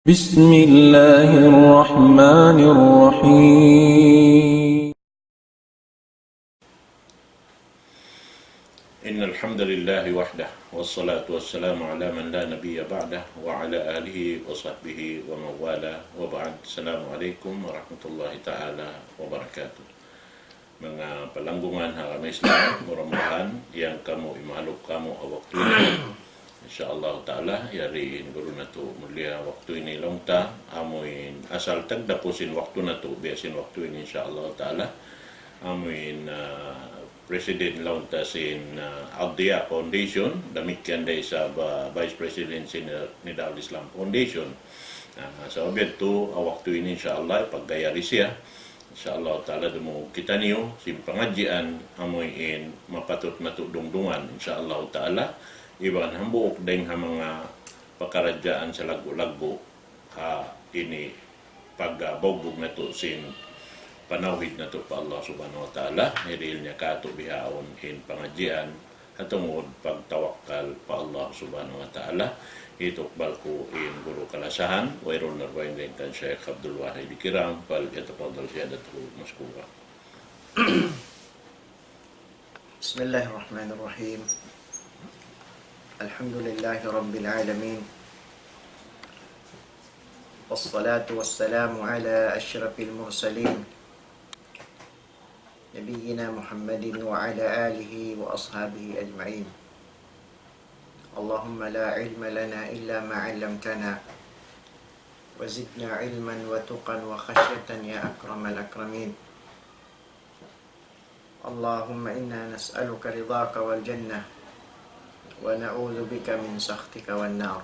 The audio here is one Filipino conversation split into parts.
بسم الله الرحمن الرحيم إن الحمد لله وحده والصلاة والسلام على من لا نبي بعده وعلى آله وصحبه ومن والاه وبعد. السلام عليكم ورحمة الله تعالى wabarakatuh. Mga palanggungan haram Islam, mudah-mudahan yang kamu imaluk kamu waktu ini insyaallah taala yari guru natu mulia waktu ini longta amuin asal tagdapusin waktu natu biasin waktu ini insyaallah taala amuin Presiden launtasin Aldia Foundation demikian dari sa Vice President sin Nidal Islam Foundation. Sa obyek tu waktu ini insyaallah paggayari siya insyaallah taala demo kita niyo sim pengajian amuin mapatut matudungdungan insyaallah taala iban hambuok deng ha mga pakarajaan sa lagu-lagu ini pagbogog na to sin panawid na to pa Allah subhanahu wa ta'ala niril niya kato bihaon in pangajian hatungod pagtawakkal pa Allah subhanahu wa ta'ala itukbal ko in guru kalasahan wairul narwain din kan Syekh Abdul Wahid Kiram pal yatafadal siyadatu maskura. Bismillahirrahmanirrahim. Alhamdulillahi Rabbil Alamin. Wassalatu wassalamu ala ashrafil mursalin Nabiyyina Muhammadin wa ala alihi wa ashabihi ajma'in. Allahumma la ilma lana illa ma 'allamtana wa zidna ilman wa tuqan wa khashyatan ya akramal akramin. Allahumma inna nas'aluka ridhaka wal jannah wa na'udzu bika min sakhtika wan nar.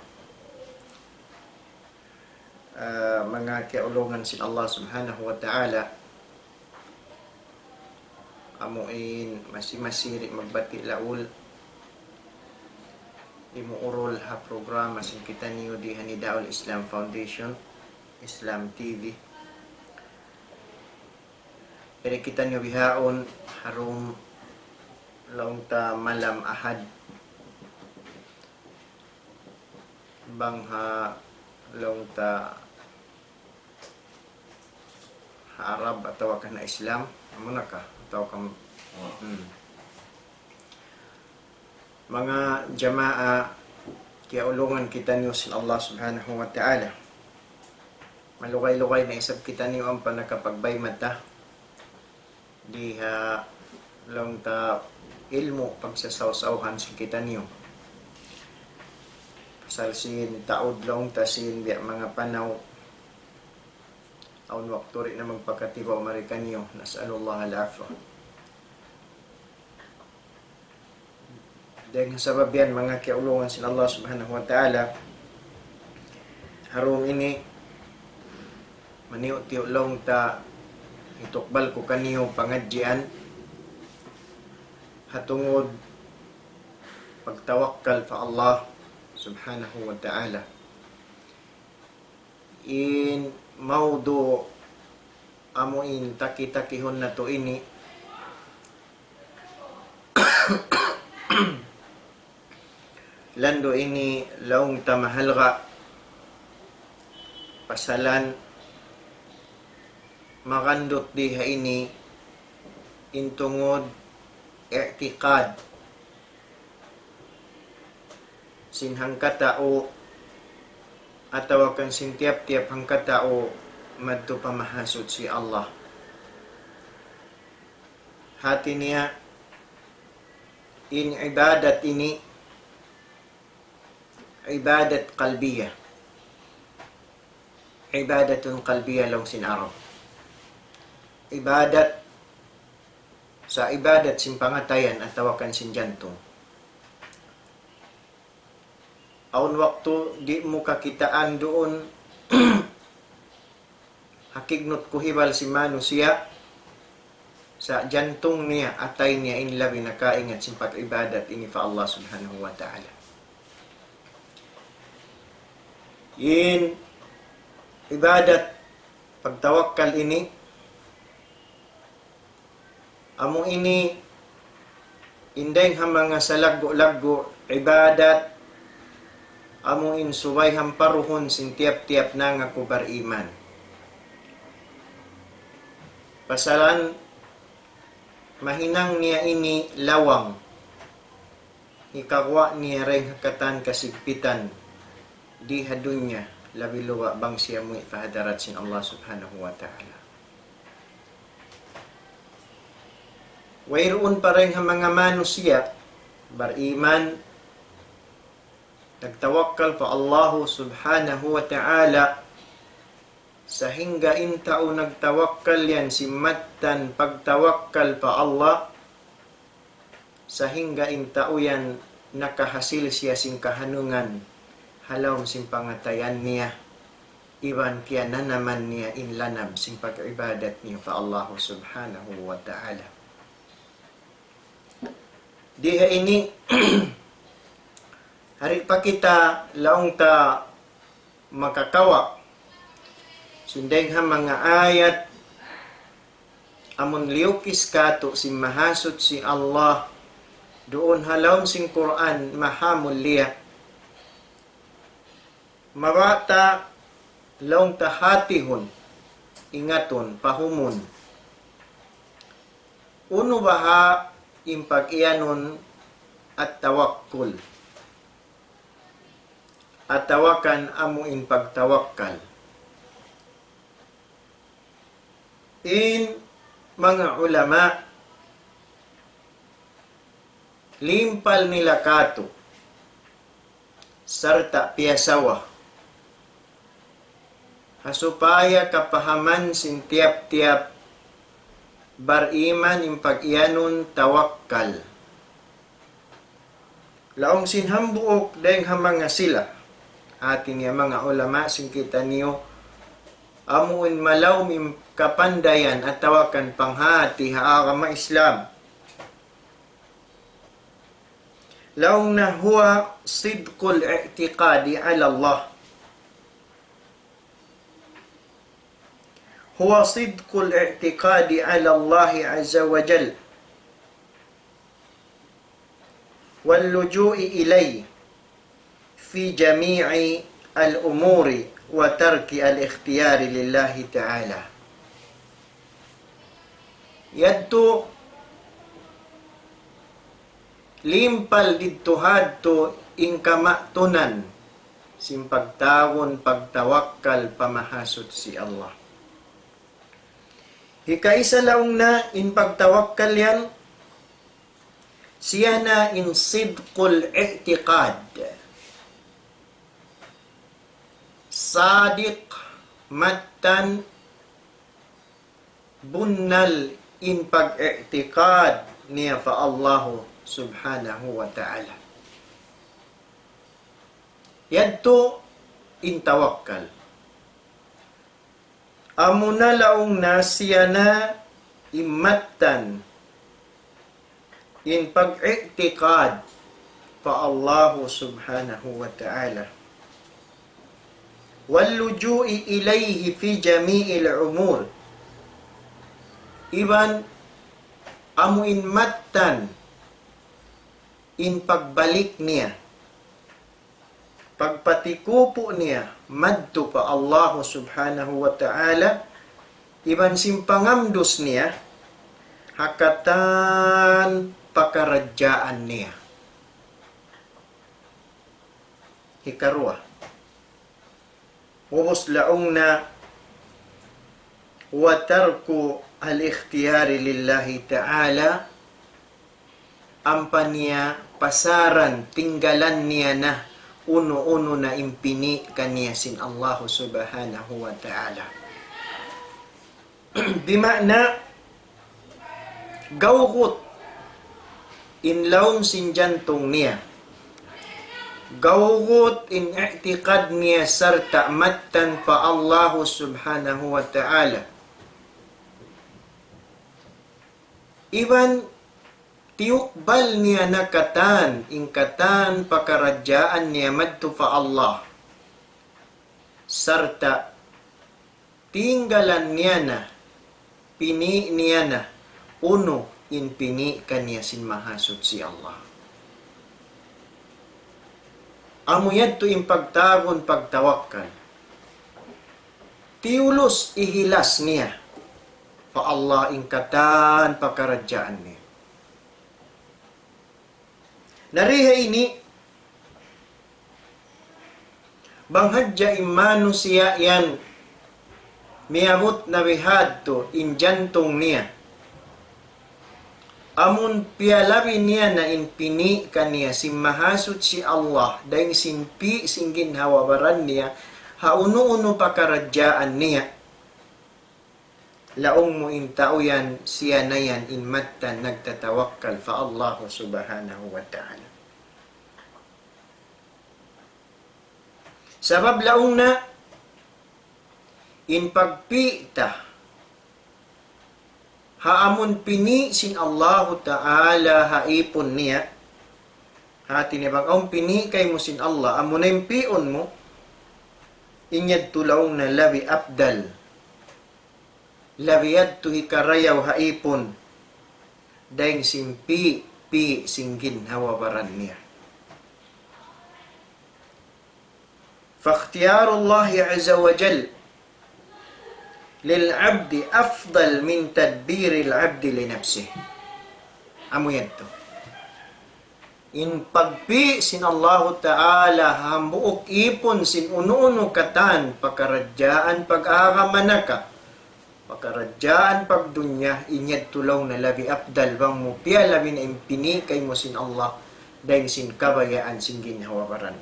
Mga kaulungan sin Allah subhanahu wa ta'ala, amuin masih-masiri magbati laul imuurol ha programa sin kita niyo di Hanidaul Islam Foundation Islam TV. Pero kita niyo bihaon harum laung ta malam ahad bangha laung ta Arab atau kana Islam muna ka atau kam mga jamaa kiaulungan kita niyo sin Allah subhanahu wa ta'ala, malugay-lugay na isab kita niyo ang panakapagbay mata diha laung ta ilmu pagsasawsawhan sin kita niyo pasal sin taod laung ta sin biya mga panaw aun waktu rin na magpakatibaw Amerikanyo. Nas'alullah al-afwa. Dahil sa sababian mga kiaulungan sin Allah subhanahu wa ta'ala, harum ini maniyo-tiyo long ta itukbal ko kaniyo pangadjian hatungod pagtawakkal fa Allah subhanahu wa ta'ala in maudu amuin taki-takihon na to ini lando ini laung tamahalga pasalan magandot diha ini intungod i'tiqad sinhang katao atau akan sintiap-tiap hangka tao madto pamahasud si Allah. Hati niya in ibadat ini ibadat qalbiyah. Ibadatun qalbiyah lang sin Arab. Ibadat sa ibadat sin pangatayan atau akan sin jantung. Aun waktu di muka kitaan doon hakignot kuhibal si manusia sa jantung niya atay niya in labi nakaingat sin pag-ibadat ini fa Allah subhanahu wa ta'ala. In ibadat pagtawakkal ini amo ini indeng ha mga sa lago-lago ibadat amuin subay hamparuhon sin tiap-tiap na nga kubar iman. Pasalan mahinang niya ini lawang. Ikawa niya rin hakatan kasigpitan di hadunya labi luwa bang siya mo ifahadarat sin Allah subhanahu wa ta'ala. Wayroon pa rin ang mga manusia bariman nagtawakkal pa Allah subhanahu wa ta'ala sa hingga intao nagtawakkal yan simatan pagtawakkal pa Allah sa hingga intao yan nakahasil siya sing kahanungan halaw sing pangatayan niya iban kaya na naman niya inlanab sing pag-ibadat niya pa Allah subhanahu wa ta'ala. Diha ini hari pa kita laong ta makakawa sundeng ha mga ayat amun liukis kato si mahasot si Allah doon halawm sing Quran mahamul liya marata laong tahatihon ingaton pahumun uno baha impag-iyanon at tawakkul at tawakan amuin pagtawakkal in mga ulama limpal nila kato sarta piyasawa hasupaya kapahaman sin tiap-tiap bariman impag-iyanon tawakkal laong sinhambuok dahing hamanga sila atin niya mga ulama sing kita niyo amuin malaw mim kapandayan at tawakan panghati haagama Islam laong na huwa sidqul i'tiqadi ala Allah huwa sidqul i'tiqadi ala Allah azza wa jal wal luju'i ilayhi fi jami'i al-umuri wa tarki al-ikhtiyari lillahi ta'ala. Yadto limpal dito hadto ingkamatunan simpagtawon pagtawakkal pamahasot si Allah. Hikaisa laong na in pagtawakkal yan siya na in sidqul i'tiqad sadiq matan bunnal in pag-i'tiqad niya fa Allah subhanahu wa ta'ala. Yadto in tawakkal. Amuna laong nasiya na imatan in pag-i'tiqad fa Allah subhanahu wa ta'ala. Walluju'i ilayhi fi jami'il umur. Iban amuin matan in pagbalik niya pagpatikupo niya madto pa Allah subhanahu wa ta'ala iban simpangamdos niya hakatan pakaradyaan niya. Hikarwa ubos laong na wa tarku al-ikhtiyari lillahi ta'ala ampan niya pasaran tinggalan niya na uno-uno na impini kaniya sin Allah subhanahu wa ta'ala. Di makna gawkot inlaom sin jantong niya gawkot in i'tiqad niya sarta matan pa Allah subhanahu wa ta'ala iban tiukbal niya nakatan ingkatan pakaradyaan niya madto fa Allah sarta tinggalan niya na pini niya na uno in pini kaniya sin mahasud si Allah. Amo yadto impagtagon pagtawakkal. Tiulos ihilas niya. Fa Allah ingkatan pakaradyaan niya. Nariha ini, banghadja imanu siya yan, miabot na bihadto in jantong niya. Amun pialabi niya na inpini kaniya simahasud si Allah dahil sinpi singgin hawabaran niya hauno-uno pakaradyaan niya. Laong mo intao yan siya na yan inmattan nagtatawakkal fa Allah subhanahu wa ta'ala. Sabab laong na in pagpita haamun pini sin Allah Ta'ala haipon niya hati niya bang pini kay mo sin Allah amun na impion mo inyad tulaong na labi abdal labiyad tu hikarayaw haipon dahil simpi pi singgin hawabaran niya. Fakhtiyarullah azza wa jal lil'abdi afdal min tadbiril abdi li nafsih. Amo yan to. In pagpi sin Allah Ta'ala hambuok ipon sin uno-uno katan pakaradyaan pag-akamanaka pakaradyaan pagdunya inyad tulaw na labi afdal bang mo piya labi na impini kay mo sin Allah dahil sin kabayaan sin ginhawabaran.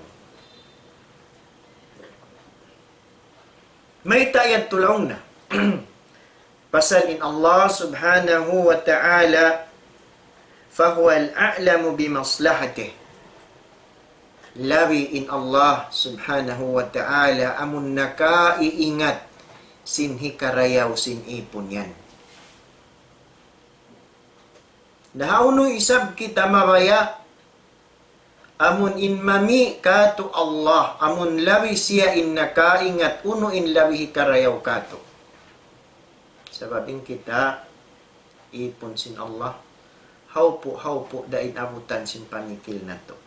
May tayad tulaw na pasal in Allah subhanahu wa ta'ala fahuwa al-a'lamu bimaslahatih. Labi in Allah subhanahu wa ta'ala amun nakaiingat sin hikarayaw sin ipon yan. Nahauno isab kita mabaya amun in mami kato Allah amun labi siya in nakaingat uno in labi hikarayaw kato. Sababin kita ipon sin Allah haupo dain abutan sin pangikil na to.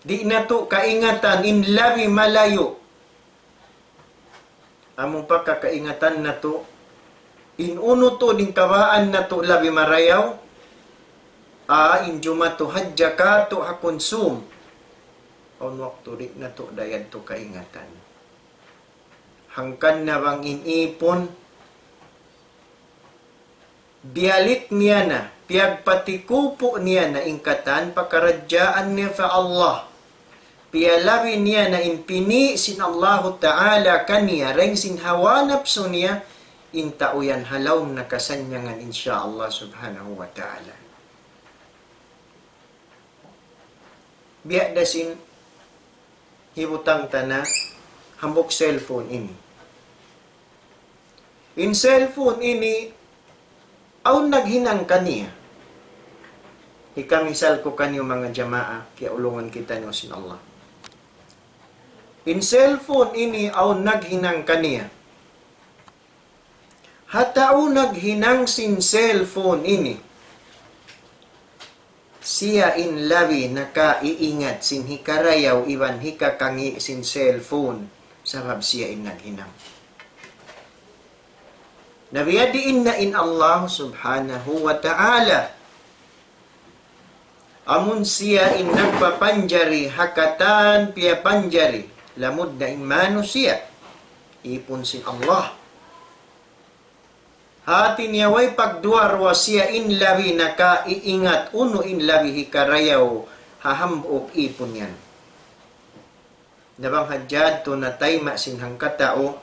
Di na to kaingatan in labi malayo. Among pagkakaingatan na to in uno to din kabaan na to labi marayaw in jumato hadja ka to hakonsum on waktu rik na to dayad to kaingatan. Hangkan na bang inipon bialik niya na piyagpatikupo niya na ingkatan pakaradyaan niya fa Allah piyalabi niya na inpini sin Allah Ta'ala kaniya ring sin hawanapso niya intauyan halaw na kasanyangan insyaallah subhanahu wa ta'ala. Biya dasin hibutang tana hambok cellphone ini. In cellphone ini aw naghinang kaniya. Ikamisal ko kanyo mga jamaa kaya ulungan kita nyo sin Allah. In cellphone ini aw naghinang kaniya. Hatao naghinang sin cellphone ini. Siya in labi nakaiingat sin hikarayaw iban hikakangi sin cellphone sabab siya in naghinang. Nabiyadiin na in Allah subhanahu wa ta'ala amun siya in nagpapanjari hakatan piya panjari lamud na imano siya ipon sin Allah hati niya way pagduarwa siya in labi nakaiingat uno in labi hikarayaw hahambok ipon yan nabang hadyad to natayma sin hangkatao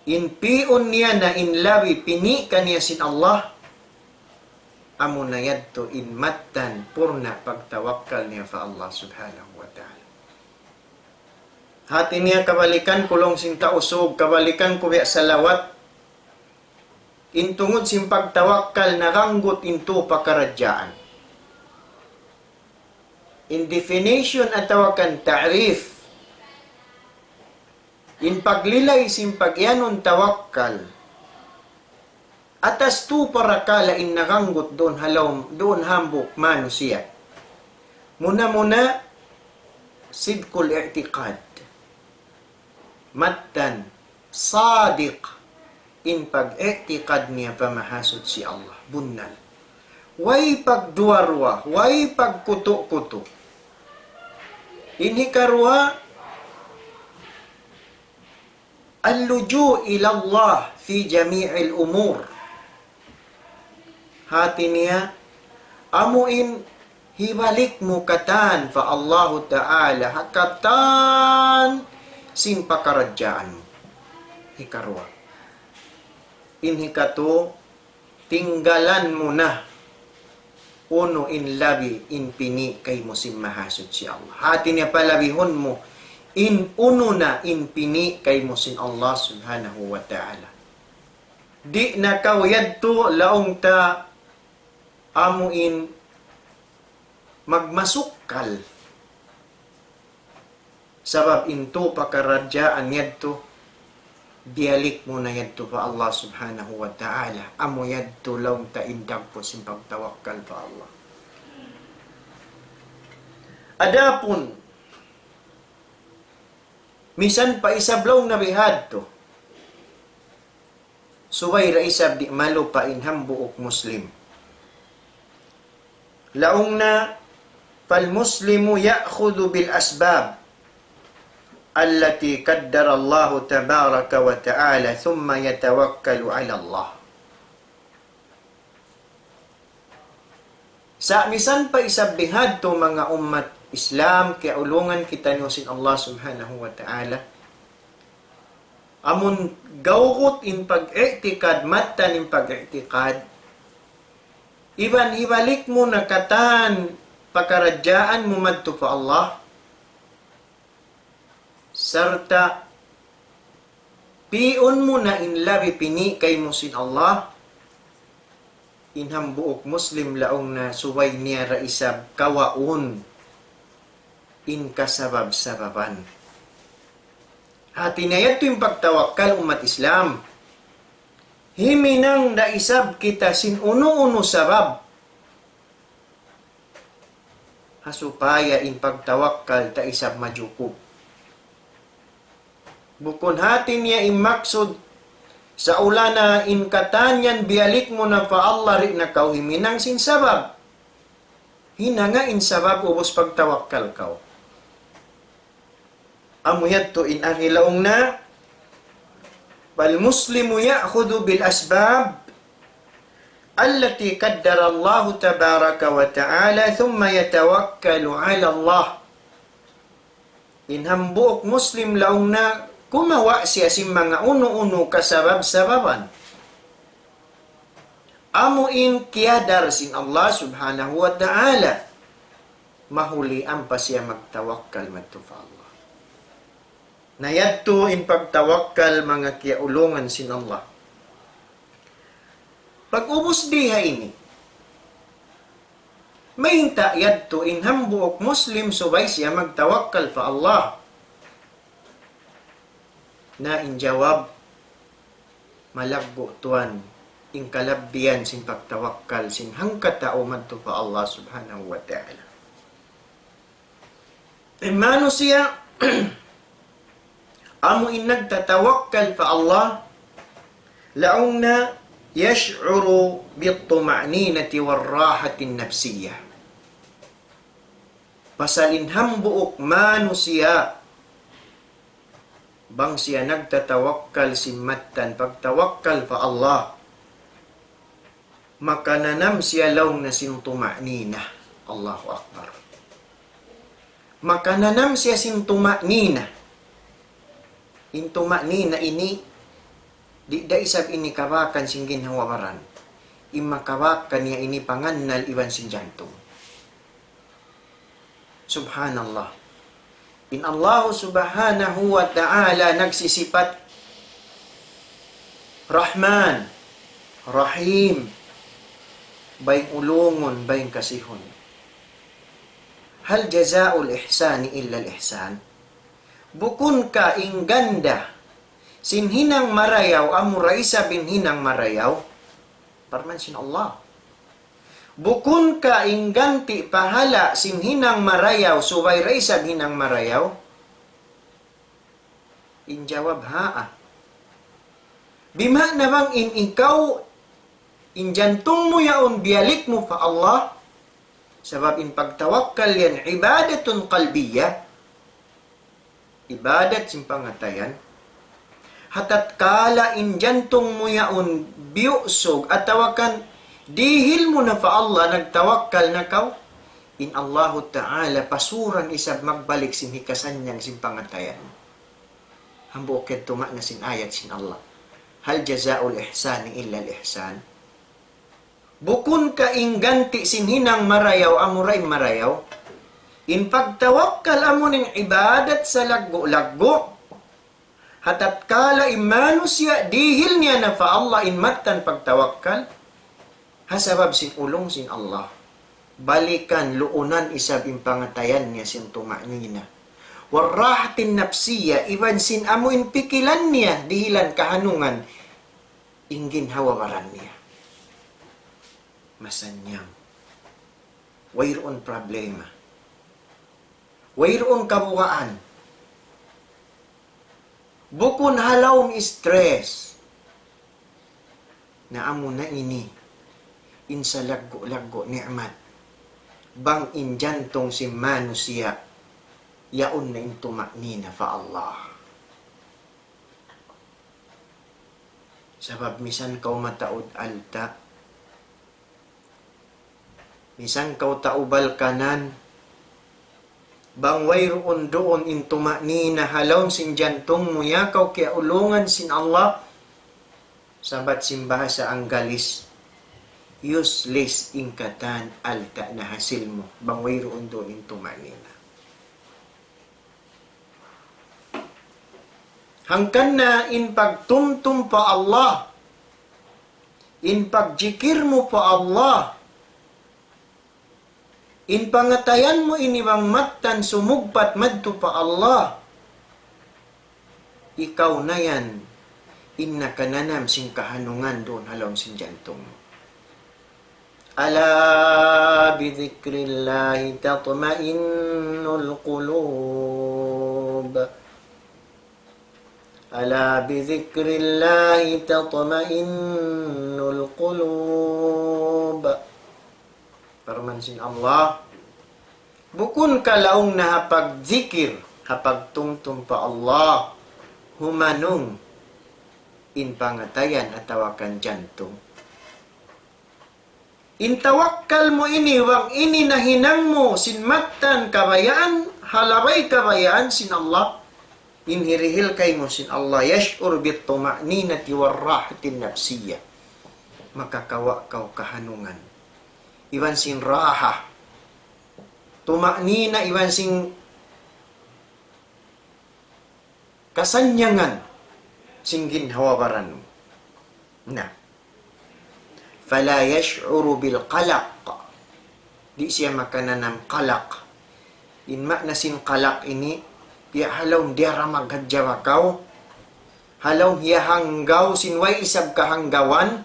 in pion niya na in labi pini kaniya sin Allah amo na yadto in mattan purna pagtawakkal niya fa Allah subhanahu wa ta'ala. Hati niya kabalikan kulong sin tausog kabalikan kuya salawat in tungod sin pagtawakkal naranggot into pakaradyaan. In definition atawakan ta'rif in paglilay sin pagyanon tawakkal Atas tu para kalain nakanggot doon halaw, doon hambok manusia. Muna-muna, sidkul i'tiqad. Mattan, sadiq. In pag-i'tiqad niya pamahasod si Allah. Bunnal. Way pagduarwa, way pagkuto-kuto. Ini karwa, al-luju' ila Allah fi jami'il umur. Hati niya, amuin hibalik mo katan fa Allah Ta'ala hakatan simpakaradyaan mo. Hikarwa. Inhikato, tinggalan mo na uno in labi in pini kay mo mahasud si Allah. Hati niya palabihon mo in uno na in pini kay mo Allah subhanahu wa ta'ala. Di na kawiyad to laong ta amuin magmasukal. Sabab into pakaradyaan yadto, dialik mo na yadto pa Allah subhanahu wa ta'ala. Amo yadto laong ta indag po simpagtawakkal pa Allah. Adapun, misan pa isablaw na bihad to, suway ra isab di malo pa inhambuok Muslim. Laong na, فالمسلم يأخذ بالأسباب التي قدر الله تبارك وتعالى ثم يتوكل على الله. Sa misan pa isabihad to mga umat Islam, kaya ulungan kita niyo sin Allah subhanahu wa ta'ala. Amun gawkot in pag-i'tikad, matan in pag-i'tikad, iban ibalik mo na katan pakaradyaan mo madto pa Allah, sarta pion mo na inlabi pini kay mo sin Allah, inhambuok Muslim laong na suway niya ra isab kawaon in kasabab-sababan. Hati na yato yung pagtawakkal umat Islam. Himinang naisab kita sin uno-uno sabab. Hasupaya in pagtawakkal ta isab majukub. Bukon hati niya imaksud sa ulana in katanyan bialik mo na pa Allah rin na kau himinang sin sabab. Hinanga in sabab ubos pagtawakkal kau. Amuyad to in ahilaong na فالمسلم يأخذ بالأسباب التي قدر الله تبارك وتعالى ثم يتوكل على الله. In hambuk Muslim laong na kumawa siya si mga uno-uno kasabab-sababan. Amuin kiyadar sin Allah subhanahu wa ta'ala. Mahulian pa siya magtawakkal magtufa Allah. Nayadto in pagtawakkal mga kiaulungan sin Allah. Pag-ubos diha ini, may hinta yadto in hambuok Muslim subay siya magtawakkal pa Allah. Na in jawab, malagbo tuan, in kalabdian sin pagtawakkal sin hangkatao madto pa Allah subhanahu wa ta'ala. Imano siya, amo in nagtatawakkal pa Allah, laong na yash'uru bituma'ninati warrahatin nafsiyah. Pasalin hambuok mano siya, bang siya nagtatawakkal simmatan, pagtawakkal pa Allah, makananam siya laong na sintuma'nina. Allahu Akbar. Makananam siya sintuma'nina. Intuma'nina ini, di da isab ini kawakan sing ginhawawaran. Imakawakan niya ini pangannal iwan sin jantung. Subhanallah. In Allah subhanahu wa ta'ala nagsisipat Rahman, Rahim, bayang ulungon, bayang kasihon. Hal jazaul ihsani illa al-ihsan? Bukun ka ing ganda sinhinang marayaw, amuraisa binhinang marayaw, Parman sin Allah. Bukun ka ingganti pahala sin hinang marayaw, subay raisag hinang marayaw, injawab haa. Bima namang in ikaw, in jantung mo yaon, bialik mo pa Allah, sebab in pagtawakkal yan, ibadatun qalbiyah, ibadat sin pangatayan, hatat kala in jantung mo yaon, biyusog, at tawakan, dihil mo na pa Allah, nagtawakkal na kaw, in Allahu Ta'ala, pasuran isab magbalik sin hikasan niyang sin pangatayan. Hambukid tuma na sin ayat sin Allah. Hal jazaul ihsani illa al-ihsan. Bukun ka ingganti sin hinang marayaw, amuray marayaw, in pagtawakkal amuning ibadat sa laggo-laggo, hatat kala imanus ya, dihil niya na fa Allah in matan pagtawakkal, hasabab sin ulong sin Allah. Balikan luunan isab in pangatayan niya sin tumanina. Warrahatin nafsiya, iban sin amuin pikilan niya, dihilan kahanungan, ingin hawawaran niya. Masanyam. Wayroon problema. Wayroon kabuhaan. Bukun halawm stress. Na amo na ini, insa laggo-laggo ni'mat. Bang in jantong si manusia, yaon na intumaknina fa Allah. Sabab misan kau mataod alta, misan kau taubal kanan, bang wayroon doon intumaknina halawn sin jantong mo yakaw kaya ulungan sin Allah, sabat sin bahasa ang galis, useless ingkatan alta na hasil mo, bang wayroon doon intumaknina. Hangkan na in pagtumtum pa Allah, in pagjikir mo pa Allah, in pangatayan mo inibang matan sumugpat madto pa Allah, ikaw na yan, in nakananam sing kahanungan doon halong sin jantong. Ala bidhikrillahi tatma'innul qulub. Ala bizikrillahi tatma'innul qulub. Parman sin Allah, bukun kalaong na hapag zikir, hapag tungtung pa Allah, humanong in pangatayan at tawakan jantung. In tawakkal mo ini, wang ini na hinang mo, sin matan kabayaan, halabay kabayaan sin Allah, inhirihil kay mo sin Allah, yash'ur bit tuma'ninati warrahatin nafsiyah, makakawa kaw kahanungan, iwan sin raha, tuma'nina, iwan sin kasanyangan, sin ginhawabaran na, fala yash'uru bil qalaq, di siya makananam qalaq, inma na sin qalaq ini, ya halaw dia ramag hadjawakaw, halaw hiya hanggaw sinway isab kahanggawan,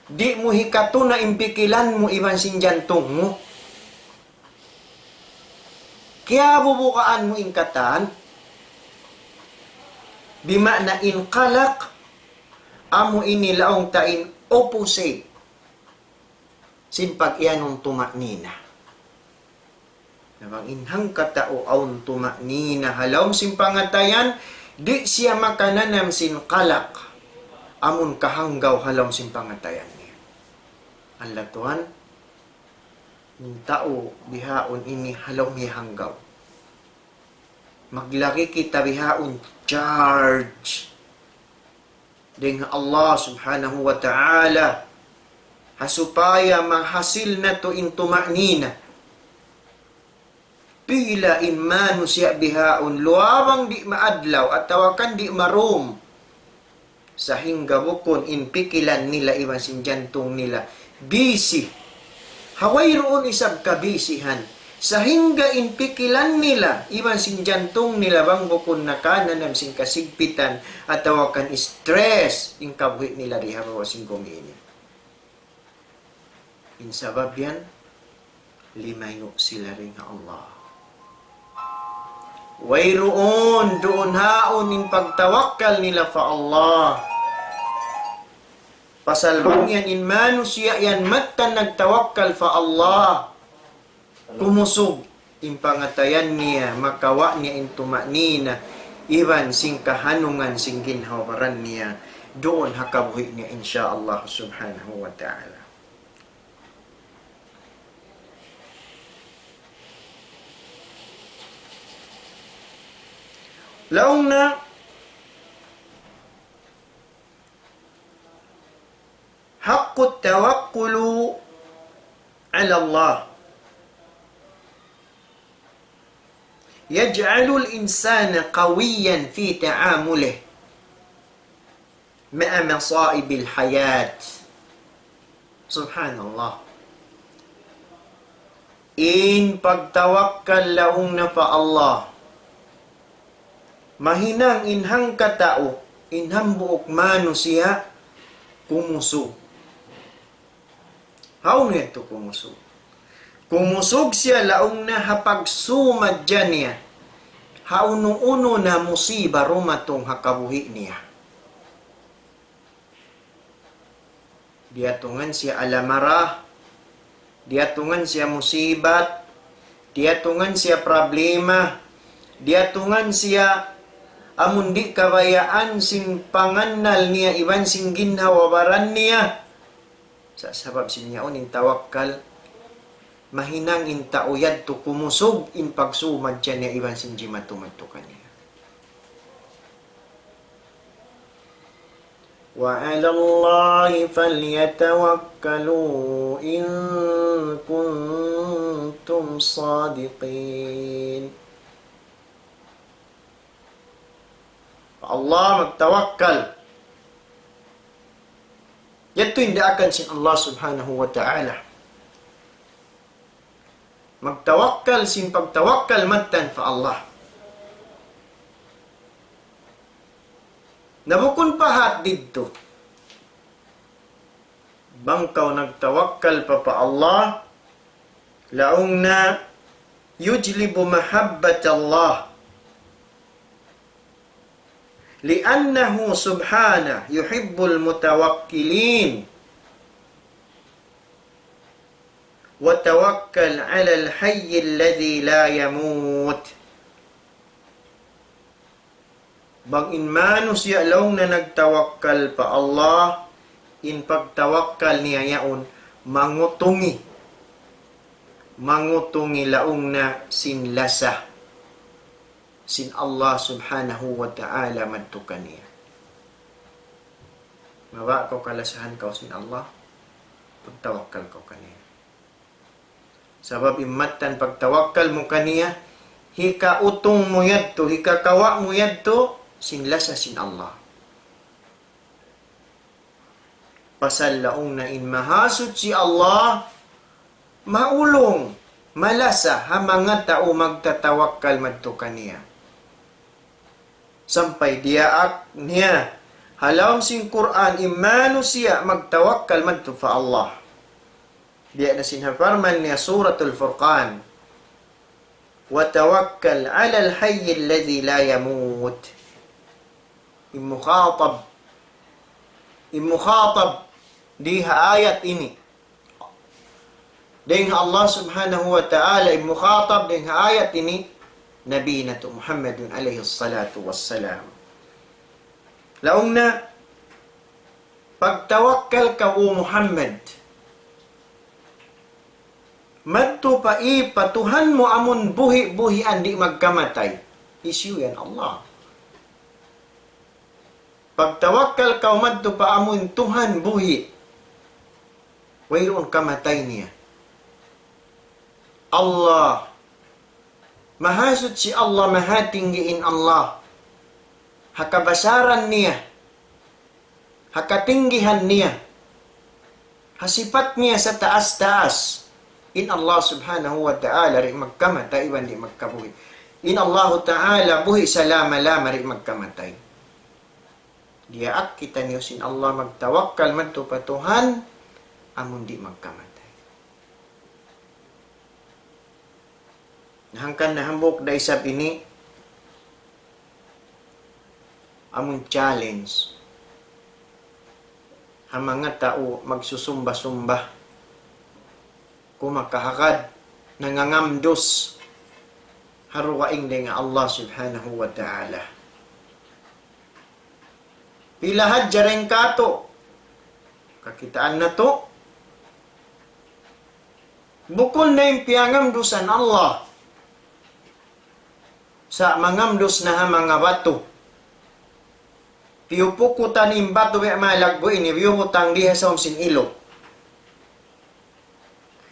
di mo hikato na impikilan mo iban sin jantong mo, kaya bubukaan mo ingkatan, bima na inqalak, amo inilaong tain opposite, sin pag-ianong tumaknina. Nabang inhang katao aun tumaknina halaw sin pangatayan, di siya makananam sin kalak, amun kahanggaw halaw sin pangatayan niya. Ang latuan, ng tao bihaon ini halaw niya hanggaw. Maglaki kita bihaon charge. Dengan Allah subhanahu wa ta'ala, hasupaya mahasil na to in tumaknina. Pila in manusya bihaon, luwabang di maadlaw at tawakan di marum, sa hinggabukon in pikilan nila iwan sin jantong nila, busy. Haway roon isab kabisihan, Sehingga in pikilan nila, iban sing jantung nila bang bukun na kanan sing kasigpitan atau akan stress in kabuhi nila diha bawa sing gumini. In sabab yan, limayo sila rin nga Allah. Wayroon, doon haon in pagtawakkal nila fa Allah. Pasalbang yan in manusia yan matan nagtawakkal fa Allah. Kumusog in pangatayan niya, makawa niya in tumanina, iban sing kahanungan sing ginhawaran niya, doon hakabuhi niya insyaallah subhanahu wa ta'ala. Laong na haqqut tawakkulu ala Allah yaj'alul insana qawiyan fi ta'amulih ma'a masaibil hayat. Subhanallah. In pagtawakkal laong na pa Allah, mahinang inhang katao, inhang buok manusia, kumusog. How na ito kumusog? Kumusog siya laong na hapagsumad dyan niya. Hauno-uno na musiba rumatong hakabuhi niya. Diatungan siya alamarah, diatungan siya musibat, diatungan siya problema, diatungan siya amundi kabayaan sing pangannal niya, iban sing ginhawabaran niya. Sa sabab sinya uning tawakkal, mahinang in tauyad to kumusog in pagsumad siya niya, iban sing jimatumatukan niya. Wa 'ala Allahi falyatawakkalu in kuntum sadiqin. Allah magtawakkal. Yato hindi akan sin Allah subhanahu wa ta'ala. Magtawakkal sin pagtawakkal matan fa Allah. Nabukon pahat dito. Bangkaw nagtawakkal pa Allah, laong na yujlibu mahabbat Allah. Li'annahu subhana yuhibbul mutawakkilin. Wa tawakkal 'ala al-hayy alladhi la yamut. Bang in manusia laong na nagtawakkal pa Allah, in pagtawakkal niya yaon, mangutungi laong na sinlasa. Sin Allah subhanahu wa ta'ala madtukan niya. Mawa ko kalasahan ka sin Allah, pagtawakkal ko kaniya. Sabab imatan pagtawakkal mo kaniya, hika utong mo yadto, hika kawa mo yadto, sinlasa sin Allah. Pasal laong na in mahasud si Allah, maulong, malasa, ha mga tao magtatawakkal madtukan niya. Sampai diaak niya, halawang sing Quran, imanu siya magtawakkal madtu fa Allah. Dia na sinhafarman niya suratul Furqan, wa tawakkal 'ala al-hayy alladhi la yamut. Imukhatab diha ayat ini. Dengan Allah subhanahu wa ta'ala imukhatab dengan ayat ini Nabi Natu Muhammadun alaihi salatu wassalam. Laong na pagtawakkal ka o Muhammad, madto pa ipatuhan mo amon buhi-buhi andi magkamatay. Issue yan Allah. Pagtawakkal ka madto pa amon Tuhan buhi, wayroon kamatay niya. Allah, mahasud si Allah, mahatinggiin Allah. Hakabasaran niya, hakatinggihan niya, hasipat niya sa taas-taas. In Allah subhanahu wa ta'ala ri magkamatay iban di magkabuhi. In Allah ta'ala buhi sa lama-lama ri magkamatay. Diyaak kita niyo sin Allah magtawakkal man to patuhan amon di magkamatay. Nahangkan nahambok da isab ini amon challenge. Ang mga tao magsusumba-sumba kumakahakad nangangamdos haruwaing nga Allah subhanahu wa ta'ala. Pilahad jareng kato kakitaan na to bukol na yung piangamdusan Allah sa mangamdos na mga bato. Piupukutan yung bato may malagbo ini piuputang diha sa umsin ilog.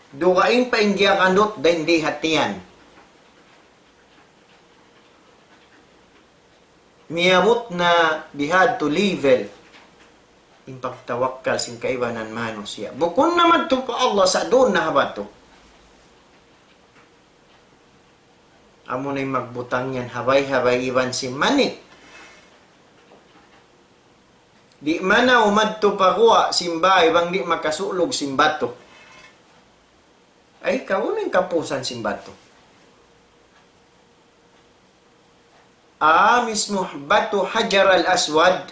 Dukaing painggiya kandot da hindi hatian. Miyabot na bihad to level in pagtawakkal sin kaibanan mano siya. Bukon naman to pa Allah sa doon na habato. Amo na magbutang yan habay-habay iban si manik. Di mana umadto pa kuha simbay bang di makasulog simbato. Ay kauning kapusan simbato. Mismo batu Hajar al-Aswad.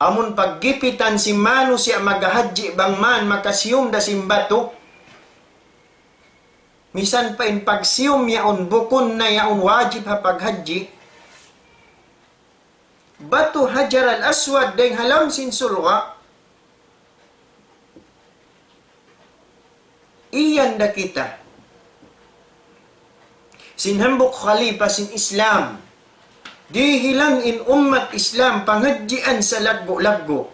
Amun paggipitan si mano siya magahadji bang man makasiyum da simbato. Misan pa in pagsiyum yaon bukon na yaon wajib ha paghadji. Batu Hajar al-Aswad deng halam sin sulwa. Iyan da kita. Sinhambok Khalifa sin Islam. Di hilang in umat Islam panghadjian sa laggo-laggo.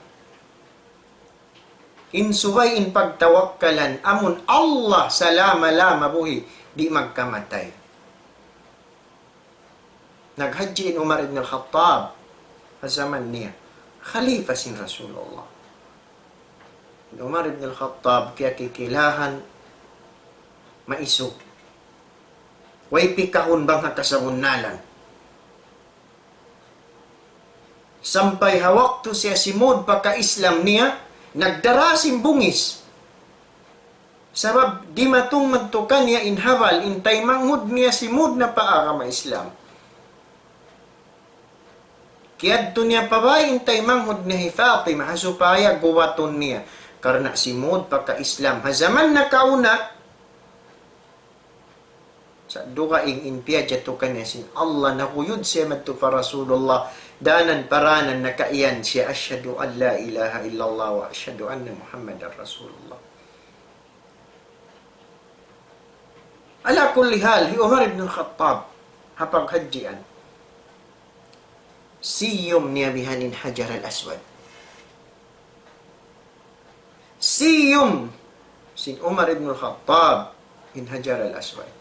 In suway in pagtawakkalan amun Allah salama-lama buhi di magkamatay. Naghadji in Umar ibn al-Khattab sa zaman niya. Khalifa sin Rasulullah. Umar ibn al-Khattab kaya kikilahan maisog. Way pikahon bang hakasamunalan. Sampay hawak to siya simod pagka-Islam niya, nagdarasim bungis. Sabab di matong mantukan niya inhabal, intay manghud niya simod na paara ma-Islam. Kiyadto niya pabay, intay manghud niya Fatima, hasupaya guwaton niya. Karena simod pagka-Islam. Hazaman na kauna, sa dukaing inpiya jatukan niya sin Allah nakuyud siya madto pa Rasulullah danan paranan nakaiyan siya asyhadu an la ilaha illallah wa asyhadu anna Muhammadar Rasulullah. Ala kulli hal hi Umar ibn al-Khattab hapag hadjian siyum niya bihanin Hajar al-Aswad. Siyum sin Umar ibn al-Khattab in Hajar al-Aswad.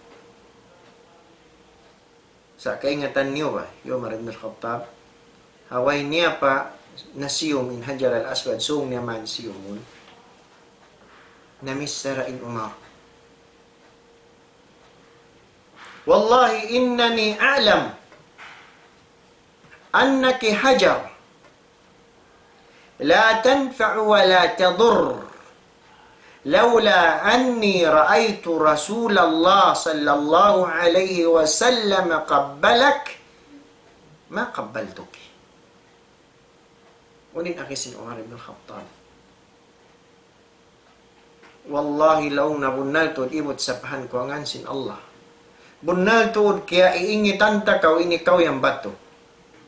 Sa kaingatan niyo ba, Umar ibn al-Khattab, haway niya pa nasiyum in Hajar al-Aswad, sung niya man siyumun, namissara in Umar. Wallahi innani a'lam annaki hajar la tanfa'u wa la tadur لولا أني رأيت رسول الله صلى الله عليه وسلم قبلك ما قبلتك. Unin akisin Umar ibn al-Khattab. Wallahi law na bunal tuod ibot sapahan ko ang ansin Allah. Bunal tuod kaya iingitan ta kaw ini kaw yang bato.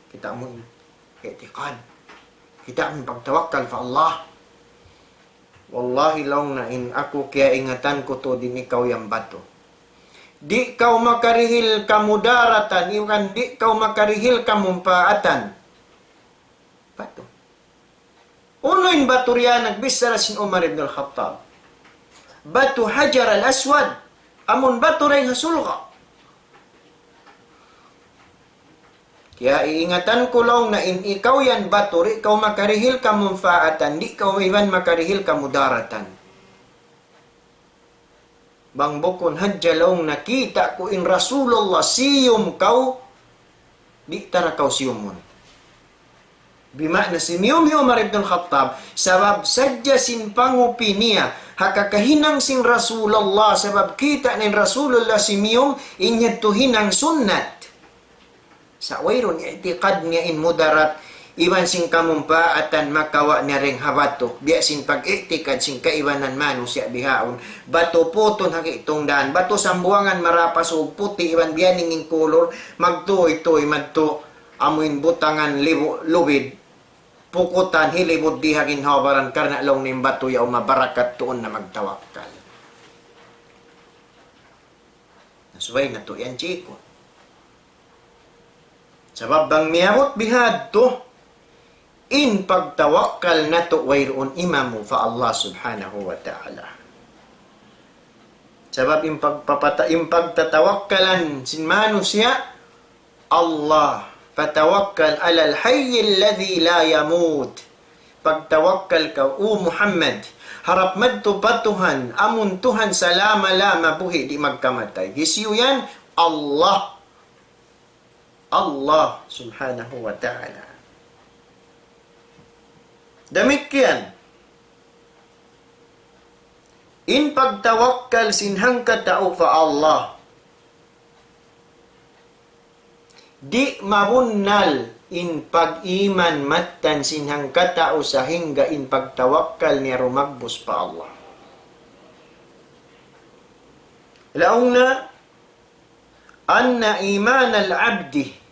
Kita mo i'tiqad. Kita mo pagtawakkal fa Allah. Wallahi law na in ako kaya ingatan ko to din ikaw yang bato. Di kau makarihil kamudaratan, iwan di kau makarihil kamumpaatan. Bato. Unoin batu riyan nagbisara sin Umar ibn al-Khattab. Batu Hajar al-Aswad. Amun batu rin hasulga. Kaya iingatan ko lang na in ikaw yan bato, ikaw makarihil ka munfaatan, di ikaw iwan makarihil ka mudaratan. Bang bukon hadjalong nakita ko in Rasulullah siyum kau, di tara kau siyumon. Bimana si Umar ibn al-Khattab, sabab sadya sin pangupi niya, hakakahinang sin Rasulullah, sabab kita nin Rasulullah si Miyom, inyad tuhinang sunnat. Sa wayron i'tiqad niya in mudarat, iwan sing kamumpaatan makawa niya ring habato, biya sin pag-i'tikad sing kaiwanan manu siya bihaon, bato puton hakitong daan, bato sambuangan marapas o puti, iwan biya ninging kulor, magtuoy-toy, madto, amuin butangan lubid, pukutan, hilibod dihagin hawaran, karna long ning bato yaw mabarakat tuon na magtawakkal. Nasway na to yan, chiko. Sabab bang miyamot bihad to, in pagtawakkal na to wayroon imamu fa Allah subhanahu wa ta'ala. Sabab in pagtatawakkalan sin manusia, Allah, fatawakkal alal hayy alladhi la yamut. Pagtawakkal ka, o Muhammad, harap madto patuhan, amun Tuhan salama-lama buhi di magkamatay. Gisyo yan, Allah. Allah subhanahu wa ta'ala. Demikian, in pagtawakkal sinhang katao fa Allah, di mabunnal in pag-iman matan sinhang katao sa hingga in pagtawakkal niya rumagbos pa Allah. Laong na, anna iman al-abdi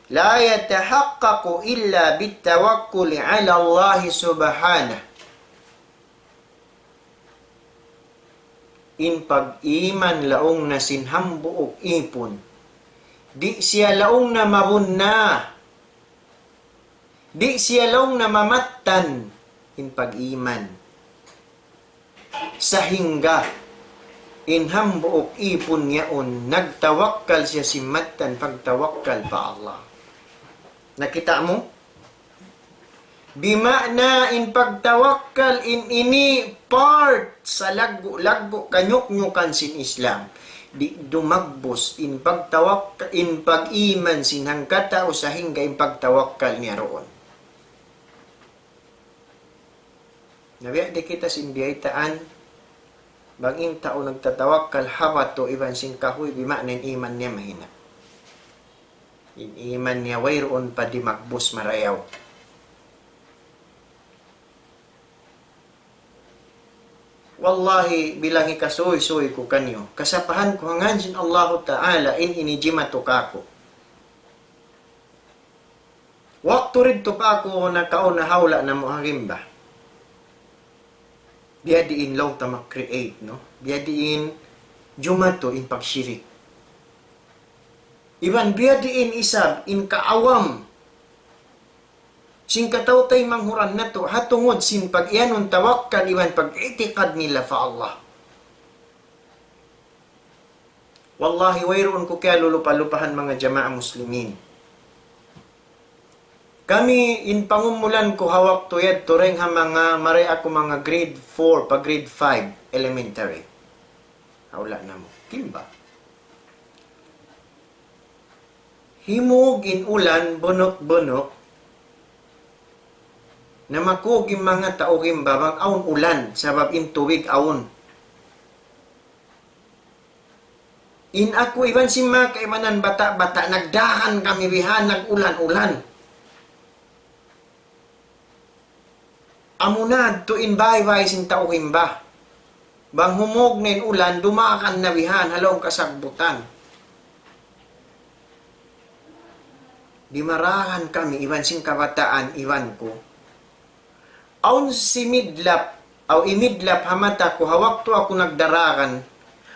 la yatahaqqaqu illa bitawakkuli ala Allah subhanahu. In pag-iman laong na sinhambuok ipon, di siya laong na mabunna, di siya laong na mamatan in pag-iman. Sa hingga, in hambuok ipon yaon, nagtawakkal siya simatan pagtawakkal pa Allah. Nakita mo? Bimana in pagtawakkal in ini part sa laggo kanyok-nyukan sin Islam. Di dumagbos in pagtawakkal, in pag-iman sinhang katao sa hingga in pagtawakkal niya roon. Nabiya di kita simbiyaitaan, bang in tao nagtatawakkal hawato iban sin kahoy bimana in iman niya mahina. In iman niya wayroon pa di magbos marayaw. Wallahi bilang ikasoy-soy ko kanyo, kasapahan ko hangan sin Allah Ta'ala in inijimato kako. Waktu ridto pa ako nakaon na hawla na mo harimba. Biya diin law ta mag-create, no? Biya diin jumato in pagsyirik. Iban biya diin isab in kaawam. Sing kataw tay manghuran na to, hatungod sin pag-iyanon tawakkal iban pag-itikad nila fa Allah. Wallahi, wayroon ko kaya lulupa-lupahan mga jama'a muslimin. Kami, in pangumulan ko hawak to yad, tureng ha mga, maray ako mga grade 4 pa grade 5 elementary. Wala na mo. Kimba? Himog in ulan, bunok-bunok, na makugim mga tao kimbabang aun ulan, sabab in tuwig aun. In ako, iban si mga kaimanan bata-bata, nagdahan kami bihan, nag-ulan-ulan. Amunad to in bahay-bahay sin tao kimba. Bang humog na in ulan, dumakan na bihan, halong kasagbutan. Dimarahan kami, iban sin kabataan, iban ko. Aun si midlap, aw imidlap hamata ko, hawak to ako nagdarakan.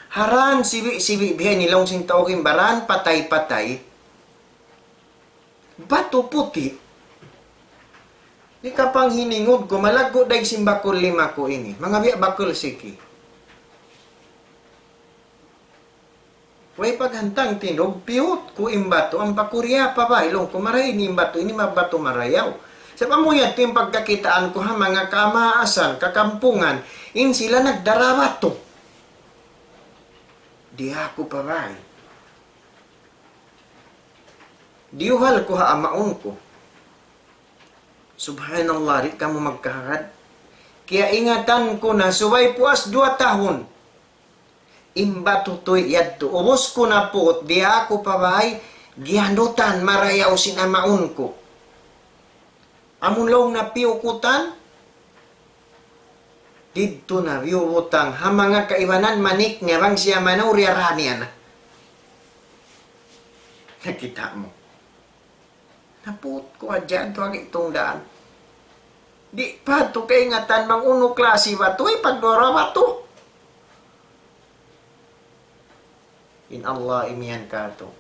Haran sibi bihan nilaw sin tao kimbaran, patay-patay. Bato puti. Di ka pang hiningod ko, malago day simbakol 5 ko ini. Mga biya bakol siki. Way paghantang tinog, piyot ku imbato, ang pakurya pa ba, ilong kumaray ni imbato, ini mabato marayaw. Sa pamuyat yung pagkakitaan ko ha, mga kamaasan, kakampungan, in sila nagdarawato. Di ako pa ba, diuhal ko ha amaon ko. Subhanallah, rin ka mo magkahagad. Kaya ingatan ko na, subay puas 2 tahon. Imba tutoy yadto. Ubos ko na po, di ako pabay, gihanutan, marayaw sinamaon ko. Amulaw na piukutan, dito na piukutang, ha mga kaiwanan manik niya, bang siya manaw riyaranian na. Nakita mo. Naput ko adyan to ang itong daan. Di pa to kaingatan mang uno klase ba to, pagdora ba to? In Allah imiyan ka to.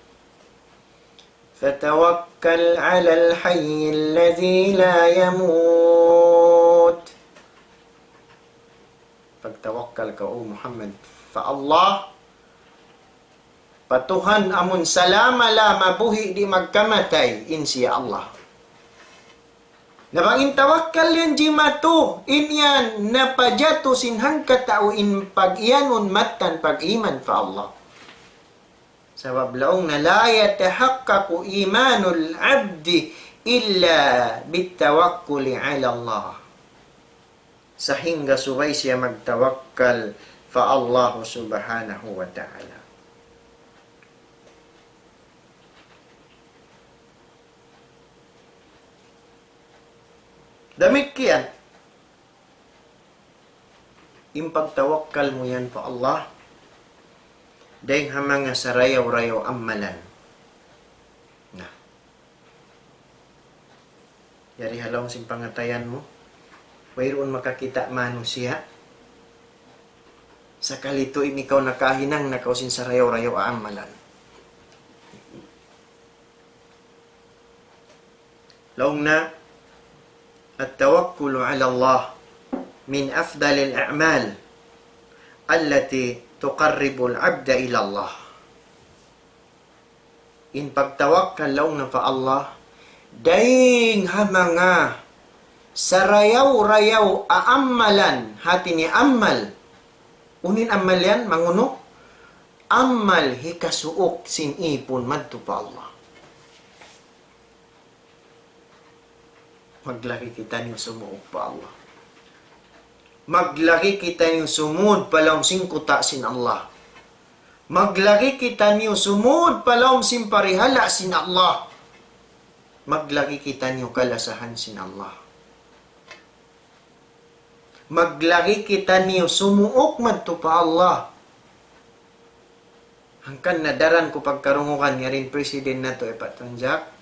Fatawakkal ala al-hayy alladhi la yamut. Pagtawakkal ka o Muhammad fa Allah, patuhan amun salama la mabuhi di magkamatay insiya Allah. Nabangin tawakkal yan jimatu inyan napajato sinhang katao in pag-iyanon matan pag-iman fa Allah. Sabab laong na la yatahaqqaqu imanul abdi illa bitawakkuli ala Allah. Sahingga subay siya magtawakkal fa Allah subhanahu wa ta'ala. Damit kiyan, impagtawakkal mo yan pa Allah, dahil mga sarayaw-rayaw amalan. Na. Yari halawang simpangatayan mo, mayroon makakita mano siya, sa kalito ikaw nakahinang nakausin sarayaw-rayaw amalan. Laong na, التوكل على الله من أفضل الأعمال التي تقرب العبد إلى الله. In pagtawakkal laong na fa Allah, daing hamanga sarayaw-rayaw aamalan hati ni amal. Unin amal yan, manguno. Amal hikasuok sin ipon madto pa Allah. Maglaki kita niyo sumuot pa Allah. Maglaki kita niyo sumud palawm sing kuta sin Allah. Maglaki kita niyo sumud palawm sin parihala sin Allah. Maglaki kita niyo kalasahan sin Allah. Maglaki kita niyo sumuok madto pa Allah. Hangkan nadaran ko pagkarungukan niya rin president na to ipatunjak.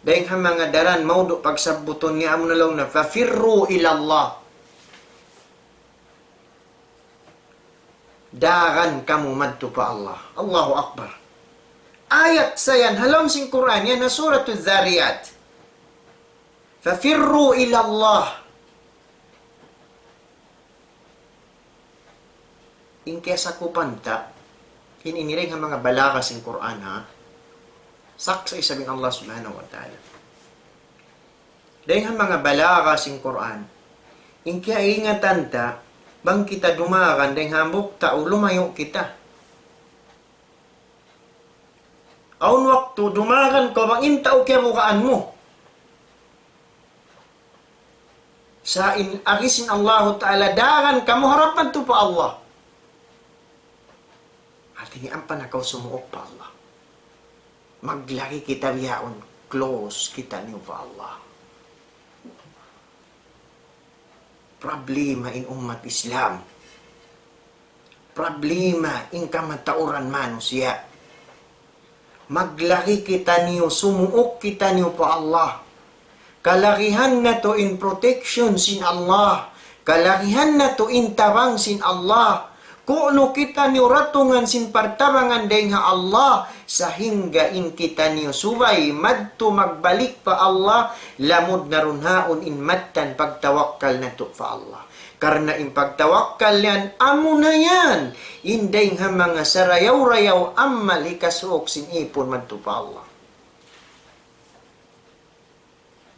Dahil ang mga daran, maudo pagsabuton niya amo nalaw na, fafirru ilallah. Daran kamu madto pa Allah. Allahu Akbar. Ayat sayan, halom sing Quran, yan na suratul Zariyat. Fafirru ilallah. Inkesa ko panta, hininiring ang mga balaga sing Quran ha. Saksay sabing Allah subhanahu wa ta'ala. Dahil ang mga balaga sing Quran, in kaya ingatan ta, bang kita dumakan, dahil hambok tao, lumayo kita. Aun waktu, dumakan ko, bang intao kaya bukaan mo. Sa agisin Allah ta'ala, daran kamu harapan to pa Allah. Artinya, ang panakaw sumuok pa Allah. Maglaki kita biyaon, close kita niyo pa Allah. Problema in umat Islam. Problema in kamatauran manusia. Maglaki kita niyo, sumuok kita niyo pa Allah. Kalakihan na to in protection sin Allah. Kalakihan na to in tabang sin Allah. Kuno kita niyo ratungan sin partabangan dahil nga Allah, sahingga in kita niyo subay, madto magbalik pa Allah, lamod na runhaon in matan pagtawakkal na to pa Allah. Karena impagtawakkal yan, amo na yan. Inday nga mga sarayaw-rayaw amal ikasuok sinipon madto pa Allah.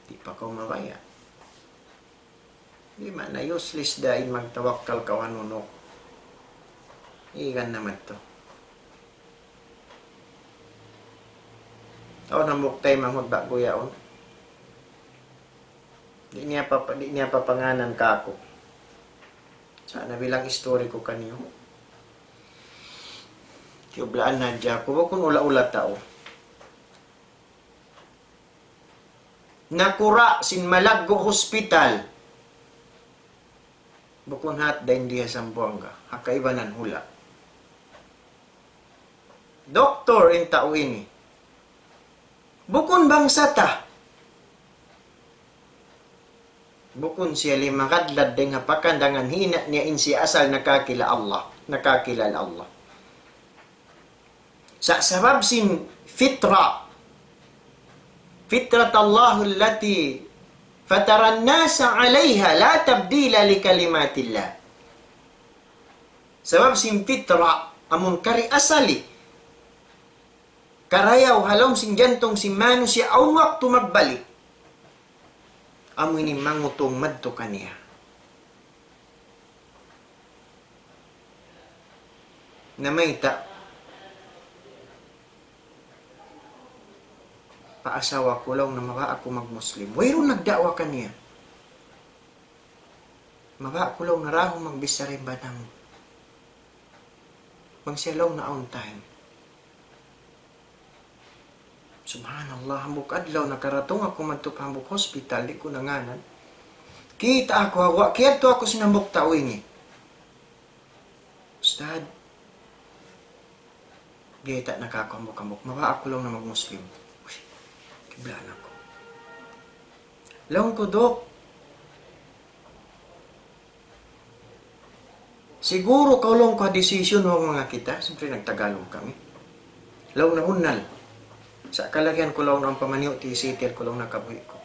Di pa ko mabaya. Di man na useless dahil magtawakkal ka wanunok. Igan naman to. O namuktay manghod ba guyaon. Di niya pa panganan ka ako. Sana bilang istorya ko kaniyo. Kiyublaan na dya ko. Huwag kong ula-ula tao. Nakura sin Malaggo Hospital. Bukon hat dahin diya Sambuanga. Hakaibanan hula. Doktor in tao ini. Bukon bangsata. Bukon siya limakadlad din nga pakandangan hina niya insi asal nakakila Allah. Nakakilal Allah. Sa sabab sin fitra. Fitrat Allah allati fataran nasa alayha la tabdila li kalimatillah. Sabab sin fitra amun kari asali. Karayaw halong sing jantong si manu siya aun waktu magbalik. Amo ini mangutong madto kaniya. Namayta paasawa ko lang na maba ako magmuslim. Wayron nagdakwa kaniya. Maba ko lang naraho magbisarin banang. Bang siya lang na on time. Subhanallah, hambuk adlaw, nakaratong ako madto pa hambuk hospital, di ko nanganan. Kita ako, hawa, kaya to ako sinambok tao ini. Ustad, gita nakakambok-ambok, mawa ako lang na mag-Muslim. Uy, kiblaan ako. Laong ko, Dok. Siguro kaulong ko decision mo mga kita, siyempre nagtagalog kami. Laong na unal. Sa kalagyan ko lang ang pamaniw, tisitir ko lang nakabuhi ko.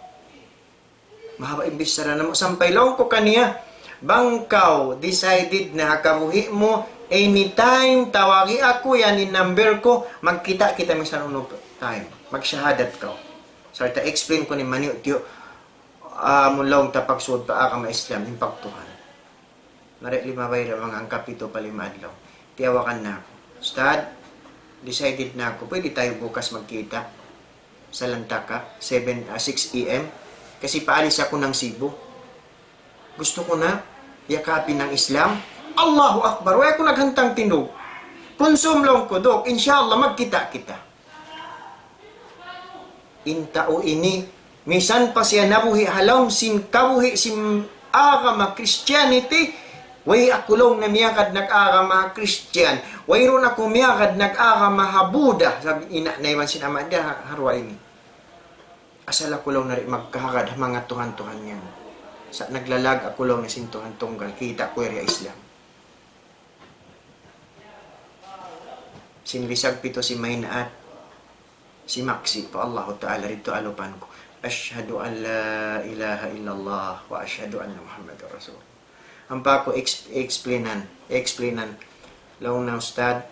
Mahaba imbis na mo. Sampay lang ko kaniya, bangkaw, decided na kabuhi mo, anytime, tawagi ako, yan in number ko, magkita kita may sanunod time. Magsyahadat ka. So, ta-explain ko ni maniw, tiyo, mulong tapagsud pa ka ma-Islam, yung pagtuhan. Narit lima bayra mga ang kapito palimadlaw. Tiyawakan na ako. Ustad, decided na ako, pwede tayo bukas magkita sa Lantaka, 6 a.m. Kasi paalis ako ng Cebu. Gusto ko na yakapin ng Islam. Allahu Akbar, wala ko naghantang tinog. Konsum lang ko, Dok, inshallah, magkita kita. Intao ini, misan pa siya nabuhi halaw sin kabuhi sin agama Christianity. Way ako lang na miyakad nag-agama Christian. Way ron ako miyakad nag-agama Buddha. Sabi ina na iman sinama dia harwa ini. Asal ako lang na rin magkahagad mga tuhan-tuhan yan. Sa naglalag ako lang na sintuhan tunggal. Kita ko area Islam. Sinlisag pito si Maynaat. Si Maxi po Allah Ta'ala rito alupan ko. Ashhadu an la ilaha illallah wa ashhadu anna Muhammadur Rasul. Ang pa ko explainan. Laong na ustad,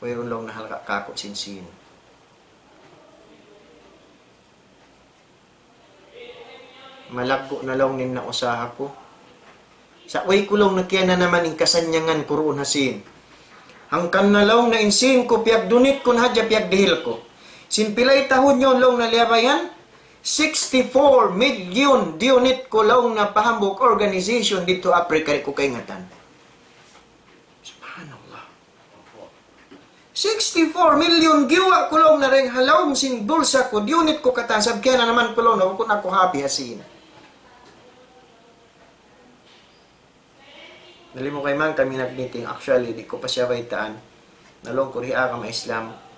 mayroon lang na halaka kako sinsin. Malaggo na lang nin na usaha ko. Sa way ko lang na kaya na naman yung kasanyangan kuroon hasin. Hangkan na lang na insin ko, piag dunit ko na hadya piag dihil ko. Sinpilay tahon yun lang na liabayan, 64 million unit ko lang na pahambok organization dito Africa ko kaingatan. Subhanallah. 64 million giwa ko lang na rin halawang sin bulsa ko, unit ko katasab kaya na naman ko lang na kung ako happy hasin. Dali mo kay man kami nag-meeting, actually di ko pa siya baitaan. Nalong ko riya ka ma-Islam.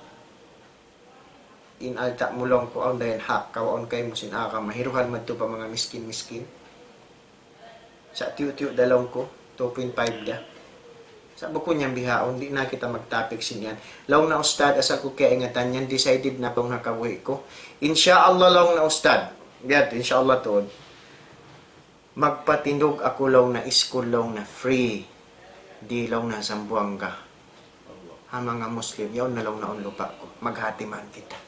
Inalta mo lang ko ang dayan hak, kawaon kay mo sinaka, mahiruhan man to pa mga miskin-miskin. Sa tiyo-tiyo dalawang ko, 2.5 da. Sa buko niyang bihaon, di na kita mag-topic sinyan. Laong na ustad, asa ko kaya ingatan yan, decided na pong nakabuhi ko. Insyaallah laong na ustad. Biyat, insyaallah to. magpatindog ako law na school law na free. Di law na Zamboanga. Ang mga Muslim, yaon na law na unlupa ko. Maghatiman kita.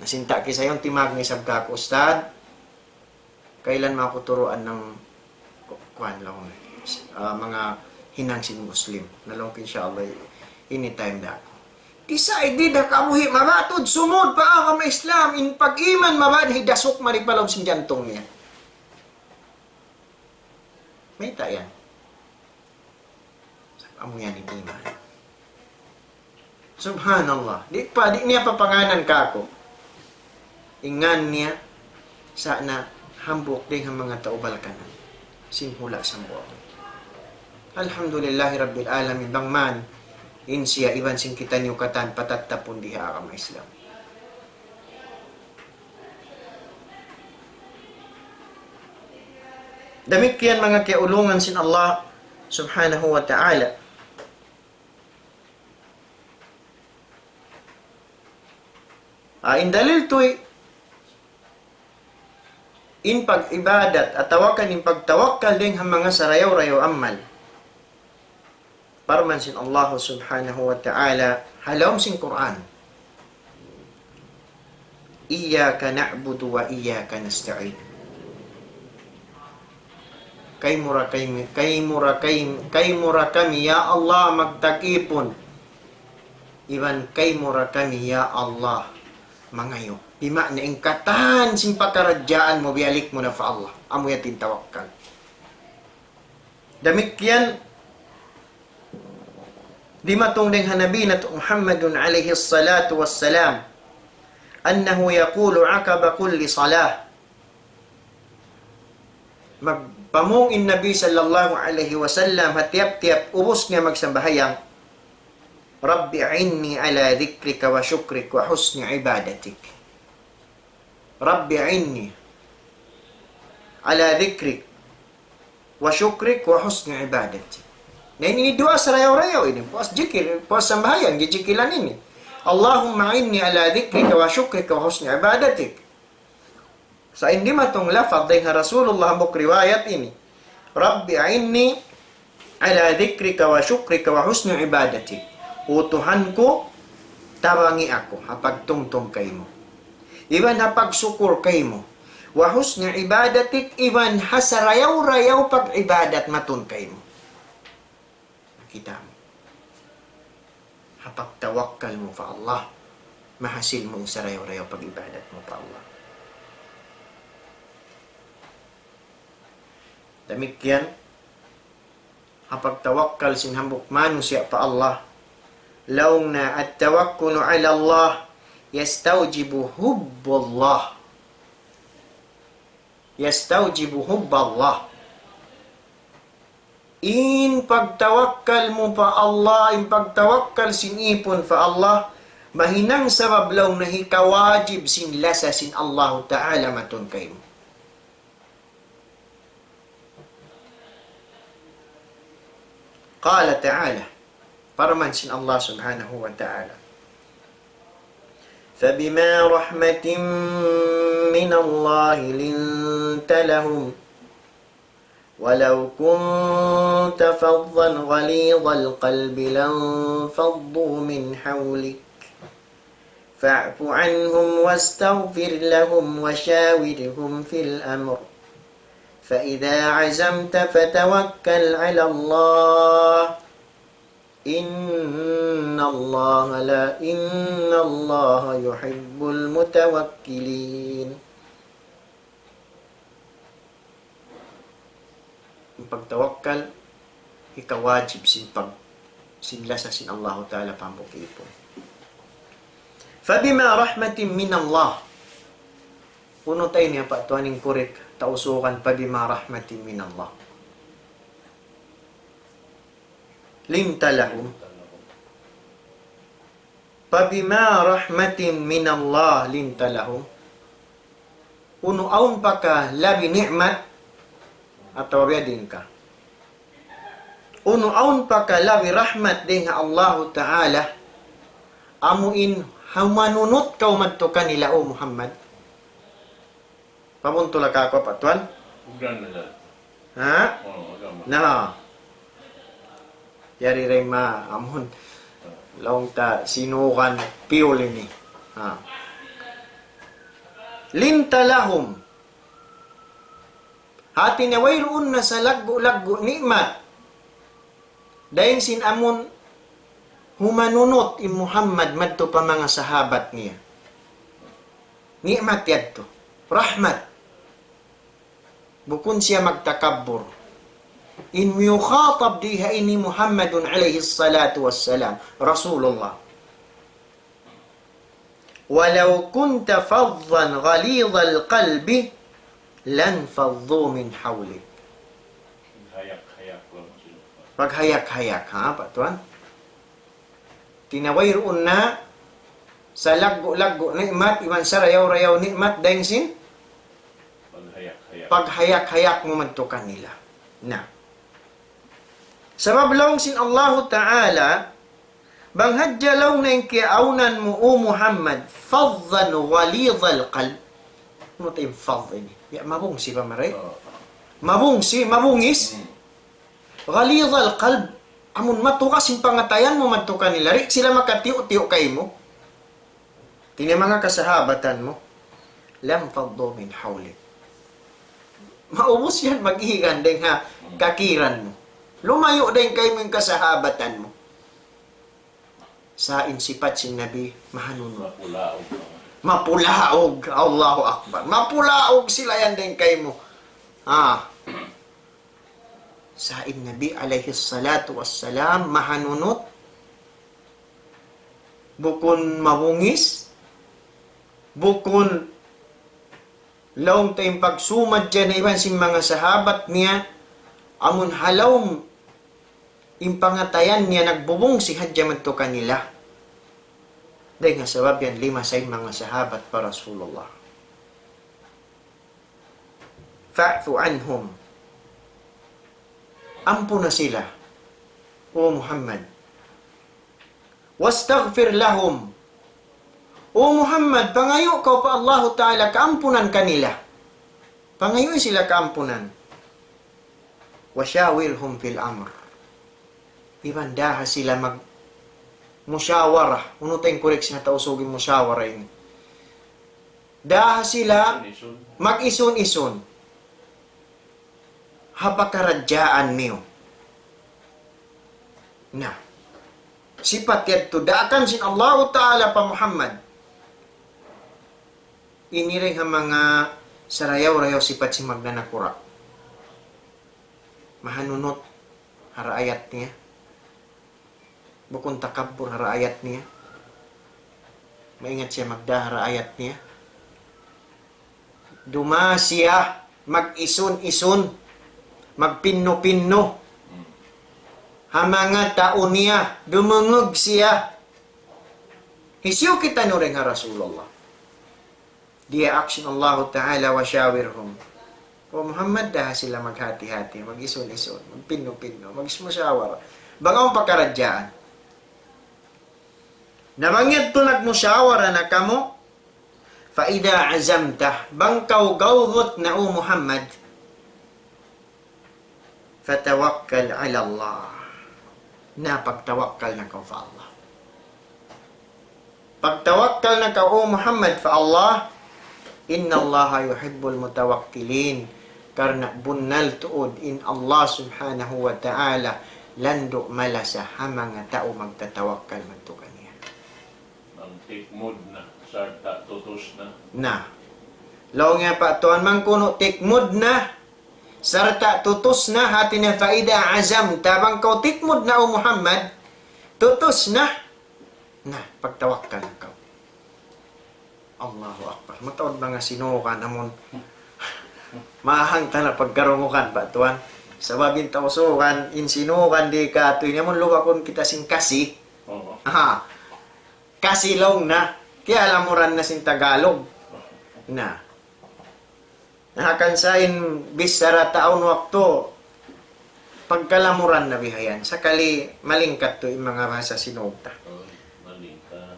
Nasinta ki sayong timag ni sabka ko, Ustad, kailan makuturuan ng kuan law mga hinangsing Muslim. Nalong inshallah anytime na ako. Isa di da kamuhi maratod sumod pa ang Islam in pag-iman mabad hidasok maripalaw sin jantong niya. May tayan. Amo yan iman. Subhanallah. Di niya papanganan ka ako. Ingan niya sa na hambok din ang mga taubal kanan. Sinhula sa buwan. Alhamdulillahi Rabbil Alamin. Bangman, insiya iban sing kita niyo katan patattapon diha ang Islam. Damit kiyan mga kiulungan sin Allah subhanahu wa ta'ala. In dalil to'y in pag-ibadat at tawakan in pagtawakkal din ang mga sarayaw-rayaw amal. Parman sin Allah subhanahu wa ta'ala halawm sin Quran. Iyyaka na'budu wa iyyaka nasta'in. Kay mura kami ya Allah magtakipon. Iban kay mura kami ya Allah mangayo. Di makna ingkatan sin pakaradyaan mo bialik mo na fa Allah. Amo yatin tawakkal. Damikyan di matong ding hanabi na Muhammadun alayhi salatu wassalam annahu yaqulu aqaba kulli salah. Magpamungin Nabi sallallahu alaihi wasallam hatiap-tiap ubos nga magsambahayang Rabbi a'inni ala dhikrika wa syukrika wa husni ibadatik. Rabbi a'inni ala dhikrik wa syukrik wa husni ibadatik. Nah ini doa sarayaw-rayaw ini. Puas jikir, puas sambahayan, jikilan ini. Allahumma a'inni ala dhikrika wa syukrika wa husni ibadatik. Sa hindi matong lafaz dengan Rasulullah ambok riwayat ini. Rabbi a'inni ala dhikrika wa syukrika wa husni ibadatik. O Tuhanku, tawangi ako, hapagtungtong kay mo. Iban hapagsukur kay mo. Wa husni ibadatik, iban hasarayaw-rayaw pag-ibadat matun kay mo. Nakita mo. Hapagtawakkal mo pa Allah, mahasil mo sarayaw-rayaw pag-ibadat mo pa Allah. Demikian, hapagtawakkal sinhambok manu siya pa Allah, launa at tawakkulu ala Allah yastawjibu hubballah. Yastawjibu hubballah. In pagtawakkal mo pa Allah, in pagtawakkal sinipon pa Allah, mahinang sabab law na hikawajib sin lasa sin Allah Ta'ala matun kayo. Qala Ta'ala, Paraman sin Allah subhanahu wa ta'ala. فَبِمَا رَحْمَةٍ مِّنَ اللَّهِ لِنْتَ لَهُمْ وَلَوْ كُنْتَ فَظًّا غَلِيظَ الْقَلْبِ لَانفَضُّوا مِنْ حَوْلِكَ فَاعْفُ عَنْهُمْ وَاسْتَغْفِرْ لَهُمْ وَشَاوِرْهُمْ فِي الْأَمْرِ فَإِذَا عَزَمْتَ فَتَوَكَّلْ عَلَى اللَّهِ Inna Allah yuhibbul mutawakkilin. Ang pagtawakkal ikawajib sinlasa sin Allah Ta'ala pambukipon. Fabima rahmatin min Allah. Puno tayo niya pa tuaning kurik tausukan fabima rahmatin min Allah. Linta lahum Pabima rahmatin minallah linta lahum. Unuaun pa ka labi ni'mat atau din ka. Unuaun pa ka labi rahmat din Allah Ta'ala amuin hamanunot ka umadto ka nila o Muhammad. Pamuntula ka ako patuan Ugdan na dyan. Ha? Oo, agama. Na. Yari rin amon. Laong ta sinukan piol ini. Ha. Linta lahum. Hati na wayroon na sa laggo-laggo nikmat. Dahil sin amon humanunot in Muhammad madto pa mga sahabat niya. Nikmat yadto. Rahmat. Bukun siya magtakabbur. In yukhatab diha ini Muhammadun alaihi salatu wassalam. Rasulullah. Walau kunta faddan ghalidhal qalbi lan faddu min hawlik. Hayak-hayak lang sila. Paghayak-hayak, ha, Patuan? Tinawayroon na sa laggo-laggo nikmat, iman sa rayaw-rayaw nikmat, dahil sin Paghayak-hayak. paghayak-hayak mo man to kanila. Na. Sabab lang sin Allah Ta'ala, banghadya lang na yung kiaunan mo, o Muhammad, faddan walidhal qalb. Ano tayo yung fadd ini? Ya, mabungsi pa maray? Mabungsi, mabungis. Walidhal qalb. Amun matukas yung pangatayan mo matuka nila. Rik sila makatiyo-tiyo kay mo. Tini mga kasahabatan mo. Lam faddo min hawlik. Maubos yan, mag-ihigan din ha, kakiran mo. Lumayo din kayo yung kasahabatan mo. Sa insipat si Nabi, mahanunod. Mapulaog. Mapulaog. Allahu Akbar. Mapulaog sila yan din kayo mo. Sa Nabi alaihi salatu wassalam, mahanunot. Bukun mabungis. Bukun laong tayong pagsumad dyan na iban si mga sahabat niya, amun halawm impangatayan niya nagbubong si hadyaman to kanila. Dahil nga sabab yan, 5 sa mga sahabat pa Rasulullah. Fa'fu anhum. Ampo na sila, O Muhammad. Wastaghfir lahum. O Muhammad, pangayo ka pa Allah Ta'ala, kaampunan kanila. Pangayo sila kaampunan. Wasyawirhum fil amr. Ibandaha sila musyawara. Uno tayong correction na tausugin musyawara yun. Daha sila mag-ison-ison. Hapakaradyaan niyo. Na. Sipat yadto. Daakan sin Allah Ta'ala pa Muhammad. Iniring ang mga sarayaw-rayaw sipat si magnanakura. Mahanunot haraayat niya. Bukun takabbur haraayat niya. Maingat siya magdahara ayat niya. Dumasya, mag-ison-ison, magpinno-pinno. Hamanga taon niya, dumungog siya. Hisyo kita nuring ha Rasulullah. Dia action Allah Ta'ala wa syawirhum. O Muhammad, dah sila maghati-hati, mag-ison-ison, magpinno-pinno, mag-ismusyawara. Bangawang pagkaradyaan. Namangyad to nagmusyawara na kamo, faida azamtah, bangkaw gawgot na o Muhammad, fatawakkal ala Allah. Na pagtawakkal na ka fa Allah. Pagtawakkal na ka o Muhammad fa Allah, inna Allah yuhibbul mutawakkilin. Karena bunnal tuod in Allah subhanahu wa ta'ala landok malasa hamang nga tao magtatawakkal magtukan niya. Ang tikmod na, sarta tutos na. Na. Law nga pa tuan man kuno tikmod na sarta tutos na hati na faida azam tabang kau tikmod na o Muhammad tutos na pagtawakkal na kau. Allahu Akbar. Matawad mga sinukan amon mahang na pagkarungukan ba tuan. Sababin tausukan insinukan di ka tuy namon luwakon kita sing kasi. Oo. Aha. Kasi long na. Kaya alamuran na sin Tagalog. Na. Nahakansain bisara taon wakto pagkalamuran na bihayan. Sakali malingkat to yung mga bahasa sinugta. Malingka.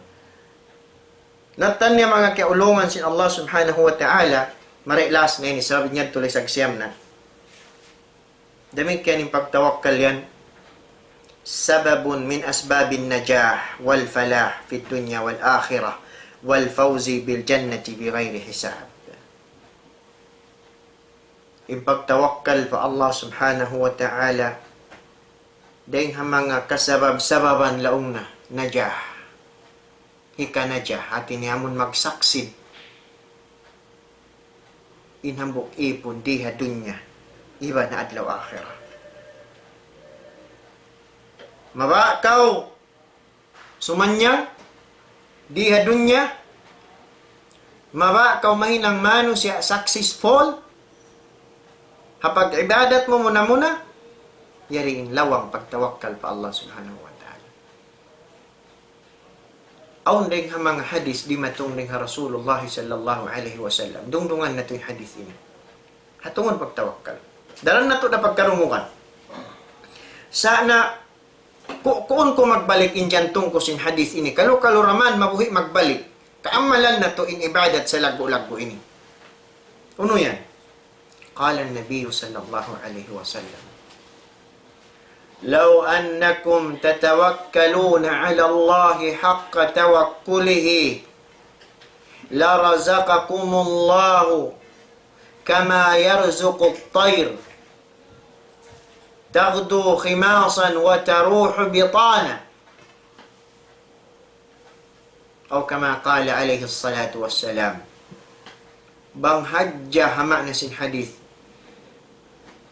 Natan niya mga kiulungan sin Allah subhanahu wa ta'ala Marilas na ini, sabi niya tuloy sa aksiyam na. Damit kaning pagtawakkal yan, sababun min asbabin najah wal falah fi dunya wal akhirah wal fawzi bil jannati bi ghairi hisab. Yung pagtawakkal pa Allah subhanahu wa ta'ala, dahil mga kasabab-sababan laong na, najah. Hika najah, atin niyamun magsaksid. Inhambok ipon, diha dunya, iba na adlaw akhirah. Mabakaw, sumanya, diha dunya, mabakaw mahinang mano siya successful, hapag ibadat mo muna, yariin lawang pagtawakkal pa Allah subhanahu wa ta'ala. Aun ding ha mga hadis di matong ding ha Rasulullah sallallahu alaihi wasallam. Dungdungan na to yung hadis ini. Hatungon pagtawakkal. Daran na to na pagkarungukan. Sana, kuon ko magbalik in jantong ko sin hadis ini. Kalo raman mabuhi magbalik. Kaamalan na to in ibadat sa lago-lago ini. Uno yan. قال النبي صلى الله عليه وسلم لو أنكم تتوكلون على الله حق توكله لرزقكم الله كما يرزق الطير تغدو خماصا وتروح بطانا أو كما قال عليه الصلاة والسلام. Bang hajjah hama na sin hadith.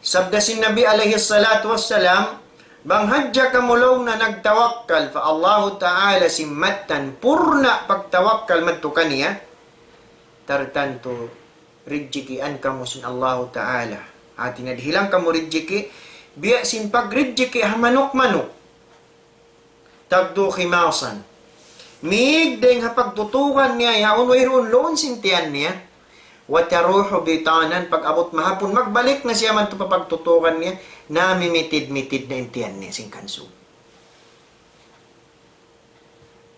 Sabda sin Nabi alaihi salatu wassalam, bang hajjah kamulong na nagtawakkal fa Allah Ta'ala simmatan purna pagtawakkal madtukan niya, tartanto rijjikian kamu sin Allah Ta'ala. Atin nadhilang kamu rijjiki, biya sin pagrijjiki hamanok-manok. Tagdo khimasan. Migdeng hapagtutukan niya, yaon wayroon loon sintian niya, wataruhu bitanan, pag-abot mahapon, magbalik na siya man ito papagtutukan niya, namimitid-mitid na intiyan niya sing kanso.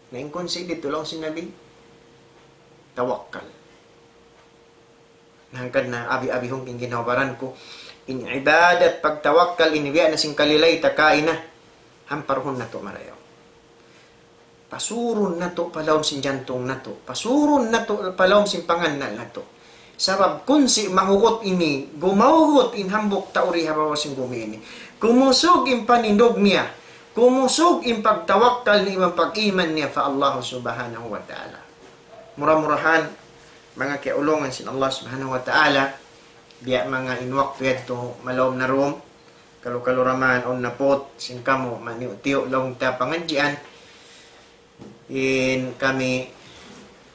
Naingkonsi dito lang si Nabi, tawakkal. Nangkad na abi-abi hong ginawaran ko, in ibadat pagtawakkal, inibiya na sing kalilay, takain na, hamparhon na to marayaw. Pasurun na to, palawm sin jantong na to, pasurun na to, palawm sin panganal na to. Sabab kung si mahugot ini, gumahugot in hambok tauri habawasing gumi ini. Kumusog in panindog niya, kumusog in pagtawakkal ni imang pag-iman niya fa Allah subhanahu wa ta'ala. Murah-murahan, mga kiaulungan sin Allah subhanahu wa ta'ala, biya mga inwak tuyadto malawm na room, kalu-kaluraman on napot, sin kamo, maniutiyo long ta pangadjian, in kami,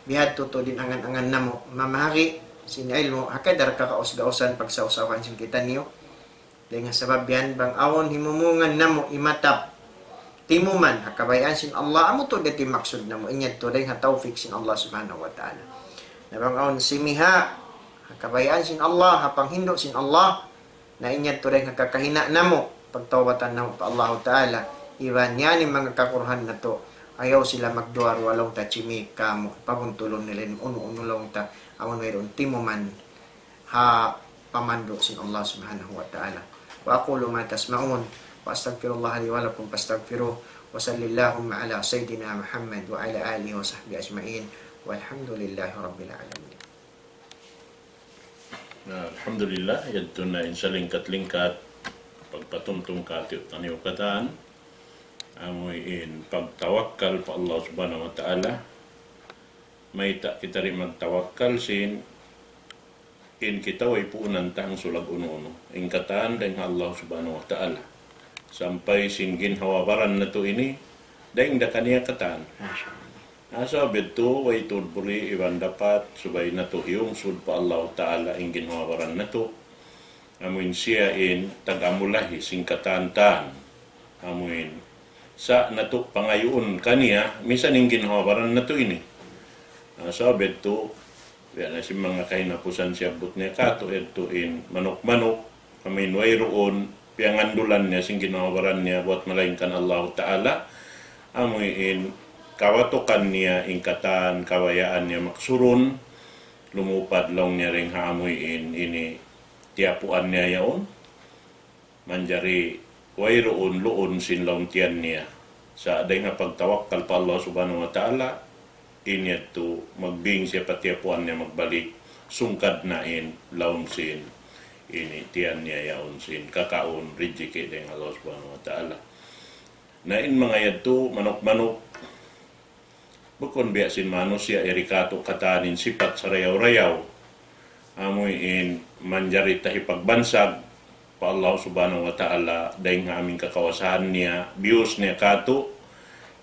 bihat to din angan-angan namo, mamahari, sin ilmo hakadar kakaos-gaosan pagsausawan sin kita niyo dengan sabab yan bang awon himumungan namo imatap timuman hakabayan sin Allah amo to deti maksud namo inyad to deng taufik sin Allah subhanahu wa ta'ala na bang awon simiha hakabayan sin Allah hapang hindo sin Allah na inyad to deng kakahina namo pagtawatan namo pa Allah ta'ala iwan yan mga kakurhan na to ayaw sila magduar walong ta chimi kamo pabuntulon nila uno-uno long ta awan mayroon timuman ha pamando sin Allah subhanahu wa ta'ala. Wa aqulu ma tasma'un wa astaghfirullah li wa lakum fastaghfiruh wa sallallahu ala sayyidina Muhammad wa ala alihi wa sahbihi ajma'in walhamdulillahi rabbil alamin. Alhamdulillah, yadto na insalingkat-lingkat pagpatumtum katiyo taniw kataan amoy in pagtawakkal pa Allah subhanahu wa ta'ala. May ta kita rin magtawakkal sin in kita way puunan tang sulag uno-uno in kataan dahil Allah subhanahu wa ta'ala sampai sin ginhawabaran na to ini dahil da kaniya kataan asa beto way tudburi iban dapat subay na to yung sud pa Allah ta'ala in ginhawabaran na to amuin siya in tagamulahi sin kataan-taan amuin sa nato pangayoon kaniya misan in ginhawabaran na to ini sabit to, yan na si mga kahinapusan siya but niya kato, ito in manok-manok, kami wayroon, piyangandulan niya, sing ginawaran niya, buat malainkan Allah Ta'ala, amoy in kawatukan niya, in katan, kawayaan niya maksurun, lumupad long niya ring haamuyin ini tiapuan niya yaon manjari wayroon luon sin long tiyan niya sa aday nga pagtawakkal pa Allah subhanahu wa ta'ala ini to magbing siya patiapuan niya magbalik sungkad na in laon sin ini tiyan niya yaon sin kakaon rijike deng Allah subhanahu wa ta'ala na in mga yadto manok-manok bukon biya sin manusia erikato katanin sipat sa rayaw-rayaw amoy in manjari tahi pagbansag pa Allah subhanahu wa ta'ala dahil nga aming kakawasahan niya bios niya kato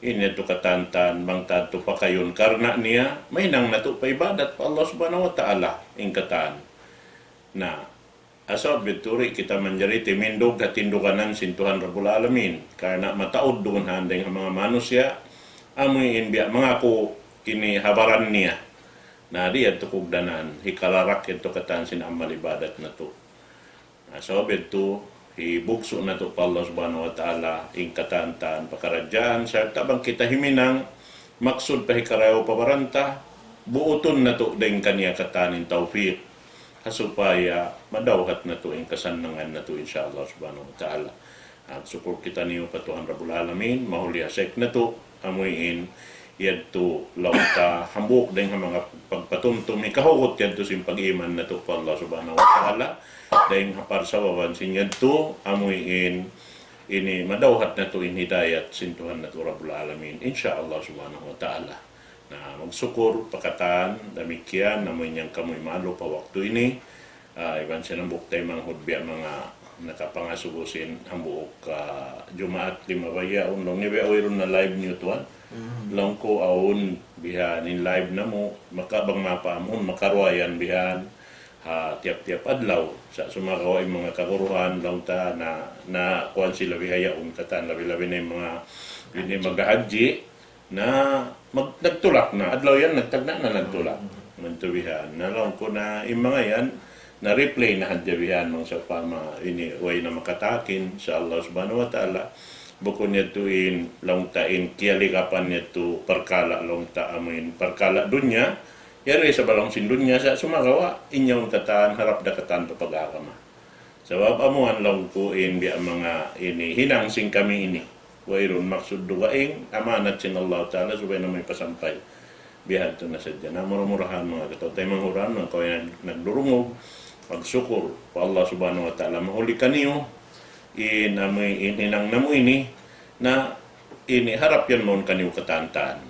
ini to katantan bang tato pa kayon karna niya may nang nato pa ibadat pa Allah subhanahu wa ta'ala ing katan na asab bituri kita manjari timindog at tindukanan sin Tuhan Rabbul Alamin karena mataod doon handeng ang mga manusia amoy inbiya mga ko ini habaran niya na di at tukugdanan hikalarak ito katan sin amal ibadat na to so beto hibugso na to pa Allah subhanahu wa ta'ala ing katantan pakaradyaan sa tabang kita himinang maksud pa hikarayaw pabaranta buuton na to ding kaniya katanin tawfiq kasupaya madawhat na to ing kasanangan na to insyaAllah subhanahu wa ta'ala at support kita niyo pa Tuhan Rabbul Alamin mahuli asek na to amuyin yadto lauta hambuk dahil mga pagpatumtum ikahugot yadto sin pag-iman na to pa Allah subhanahu wa ta'ala dahil hapar sa wawan sin yadto amuyin ini madawhat na to in hidayat sin Tuhan na to Rabbul Alamin insyaallah subhanahu wa ta'ala na magsukur pakataan damikian namoy niyang kamoy malo pa waktu ini iban sinambuk tayo mga hudbiya mga nakapangasubusin ang buok Jumaat 5 baya unong niya awirun na live niyo tuwan long ko aun bihan in live na mo makabang mapaamon makaruayan bihan tiap-tiap adlaw sa sumakaw ay mga kaguruhan long ta na kuan sila bihaya katan labi-labi na yung mga ini magahaji na nagtulak na adlaw yan nagtagna na nagtulak mantubihan na long ko na yung mga yan na replay na hadyabihan mong sa pama ini way na makatakin sa Allah subhanahu wa ta'ala bukod niya tuin long tain kialikapan niya tu perkala long ta amin perkala dunya yari sa balong sin dunya sa sumagawa inyong kataan harap dakatan papagakama sabab amuan long kuin biya mga ini hinang sing kami ini wayron maksud dugaing amanat sin Allah ta'ala supaya na may pasampay bihan to na sadya na murmurahan mga katotay manghuran mga kaway nagdurungog pagsukur pa Allah subhanahu wa ta'ala mahuli kaniyo inang namo ini na ini harap yan mon kaniyo katantaan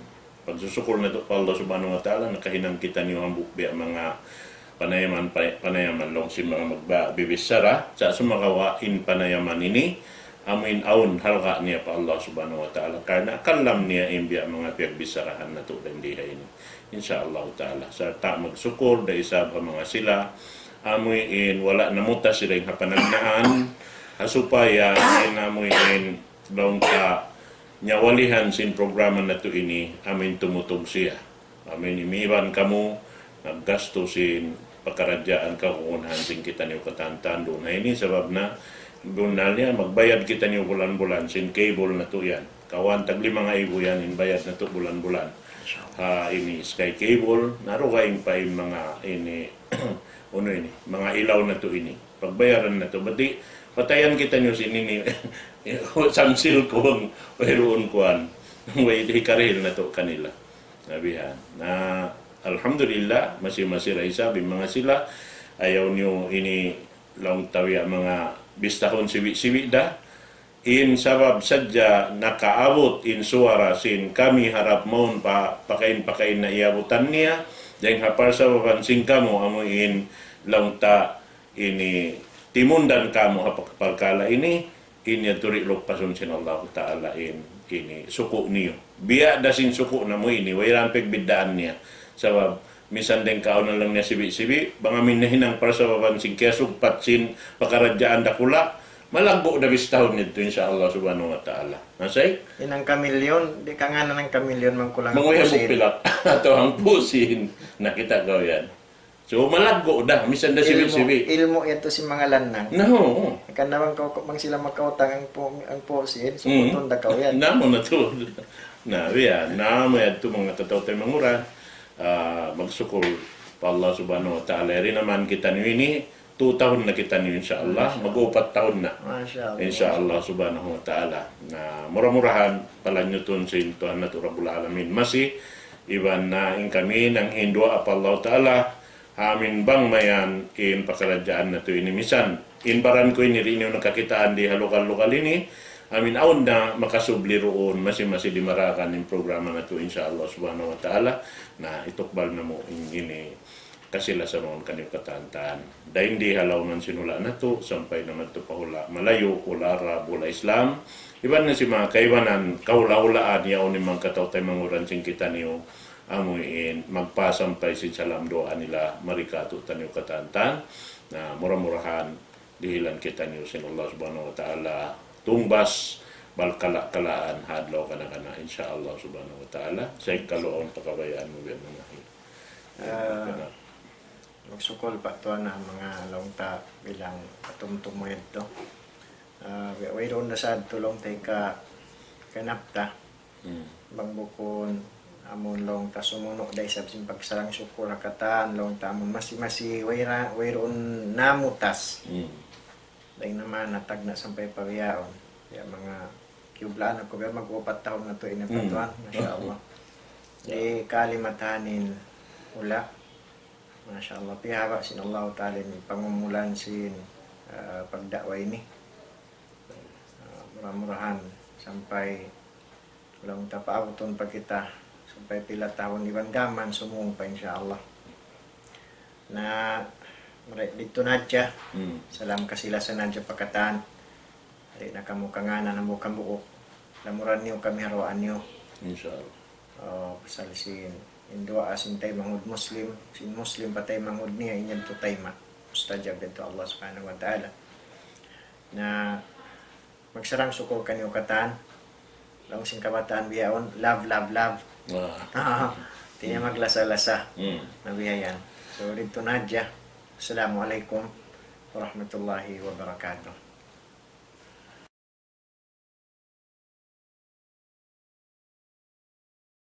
pagsusukur na to pa Allah subhanahu wa ta'ala nakahinang kita niyo ang bukbi mga panayaman long si mga magbibisara sa sumakawain panayaman ini amin aun halka niya pa Allah subhanahu wa ta'ala karena kalam niya imbiya mga piagbisarahan na to dan diha ini insyaallah ta'ala sa ta magsukur da isa pa mga sila amuin wala namuta sila yung hapanagnaan hasupaya amuin long ka nyawalihan sin programa na to ini amin tumutog siya amin imiban kamo naggasto sin pakaradyaan kakungunahan sin kita niyo katantan doon na ini sabab na doon na niya magbayad kita niyo bulan-bulan sin cable na to yan kawan tag 5,000 yan in bayad na to bulan-bulan ini sky cable narugaing pa yung mga ini ano ini mga ilaw na to ini pagbayaran na to bati patayan kita niyo sin ini samsil ko wayroon kuan way hikaril na to kanila nabihan na alhamdulillah masih raisa mga sila ayaw niyo ini long tawiya mga bistahon siwi da in sabab sadya nakaabot in suara sin kami harap mon pakain na iabutan niya dahil hapar sa papansin kamo amuin long ta ini timundan kamo hapagpagkala ini turi lukpason sin Allah ta'ala ini suku niyo biya dasin suku na mo ini wayran pegbidaan niya sabab misan den kaon lang niya sibi bangamin na hinang para sa papansin kaya sugpat sin pakaradyaan dakula malagbo na bistahon nito insyaallah subhanahu wa ta'ala nasay inang kamilyon di ka nga na ng kamilyon man kulang pusin pilak ato ang pusin nakita ko yan so malagbo da misan da sibi ilmo ito si mga lanang no kan naman mang sila makautang ang pusin so putun da kaw yan namo na to na biya namo yan to mga tataw tay mangura magsukol pa Allah subhanahu wa ta'ala. Rin naman kita niyo ini 2 tahun na kita niyo insyaAllah, mag-4 tahun na. Masya Allah. Insyaallah subhanahu wa ta'ala. Na murah-murahan pala nyo tun sa Tuhan na Rabbul Alamin. Masih iban na in kami ng Hindua apa Allah ta'ala amin bang mayan in pakarajaan na to ini. Misan, in baran ko ini rin yung nakakitaan di halukal-lukal ini. Amin aun na makasubli roon masih dimarakan yung programa na to insyaallah subhanahu wa ta'ala. Na itukbal na mo ini kasila sa mga kaniyong katantaan. Dahil hindi halaw man sinula na to, sampay naman to pahula malayo, hula Arab, hula Islam. Iban na si mga kaibanan, kahula-hulaan yaw ni mga kataw-tay manguran sing kita niyo amuin, magpasampay si salam doa nila marikato tanyo katantaan na murah-murahan dihilan kita niyo sin Allah subhanahu wa ta'ala tumbas balkala-kalaan hadlaw kana insyaallah subhanahu wa ta'ala sa ikaloon pakabayaan mo biyan na Magsukol pa to na mga longta bilang katumtum mo ito. Wayroon na sad tulong tay ka kanapta. Bangbukon amon longta sumuno day sab sin pagsarang sukol katan longta amon masi wayroon namutas. Day naman natag na sampay pawiyaon. Ya mga kiublaan ako mag-4 taon na to inapatuan. Masyaallah. Di kalimatanin ula. Masya Allah, pihara sin Allah Ta'ala ni pangumulan sin pagdakwa ini. Murah-murahan sampai walang tapauton pa kita sampai pila tahun iban gaman sumung pa insya Allah. Na dito nadya, salam kasilasan nadya pakataan. Hari na kamu kanganan na mukang buok. Lamuran niyo kami haruan niyo. insya Allah. Pasal sin Indua asin tay mangud Muslim, sin Muslim patay mangud niya inyan to tay mustajab ito Allah subhanahu wa ta'ala. Na magsarang sukol kanyo kataan, lang sin kabataan biyaon, love. Tinya maglasa-lasa, nabiyayan. So dito Nadya, Assalamualaikum warahmatullahi wabarakatuh.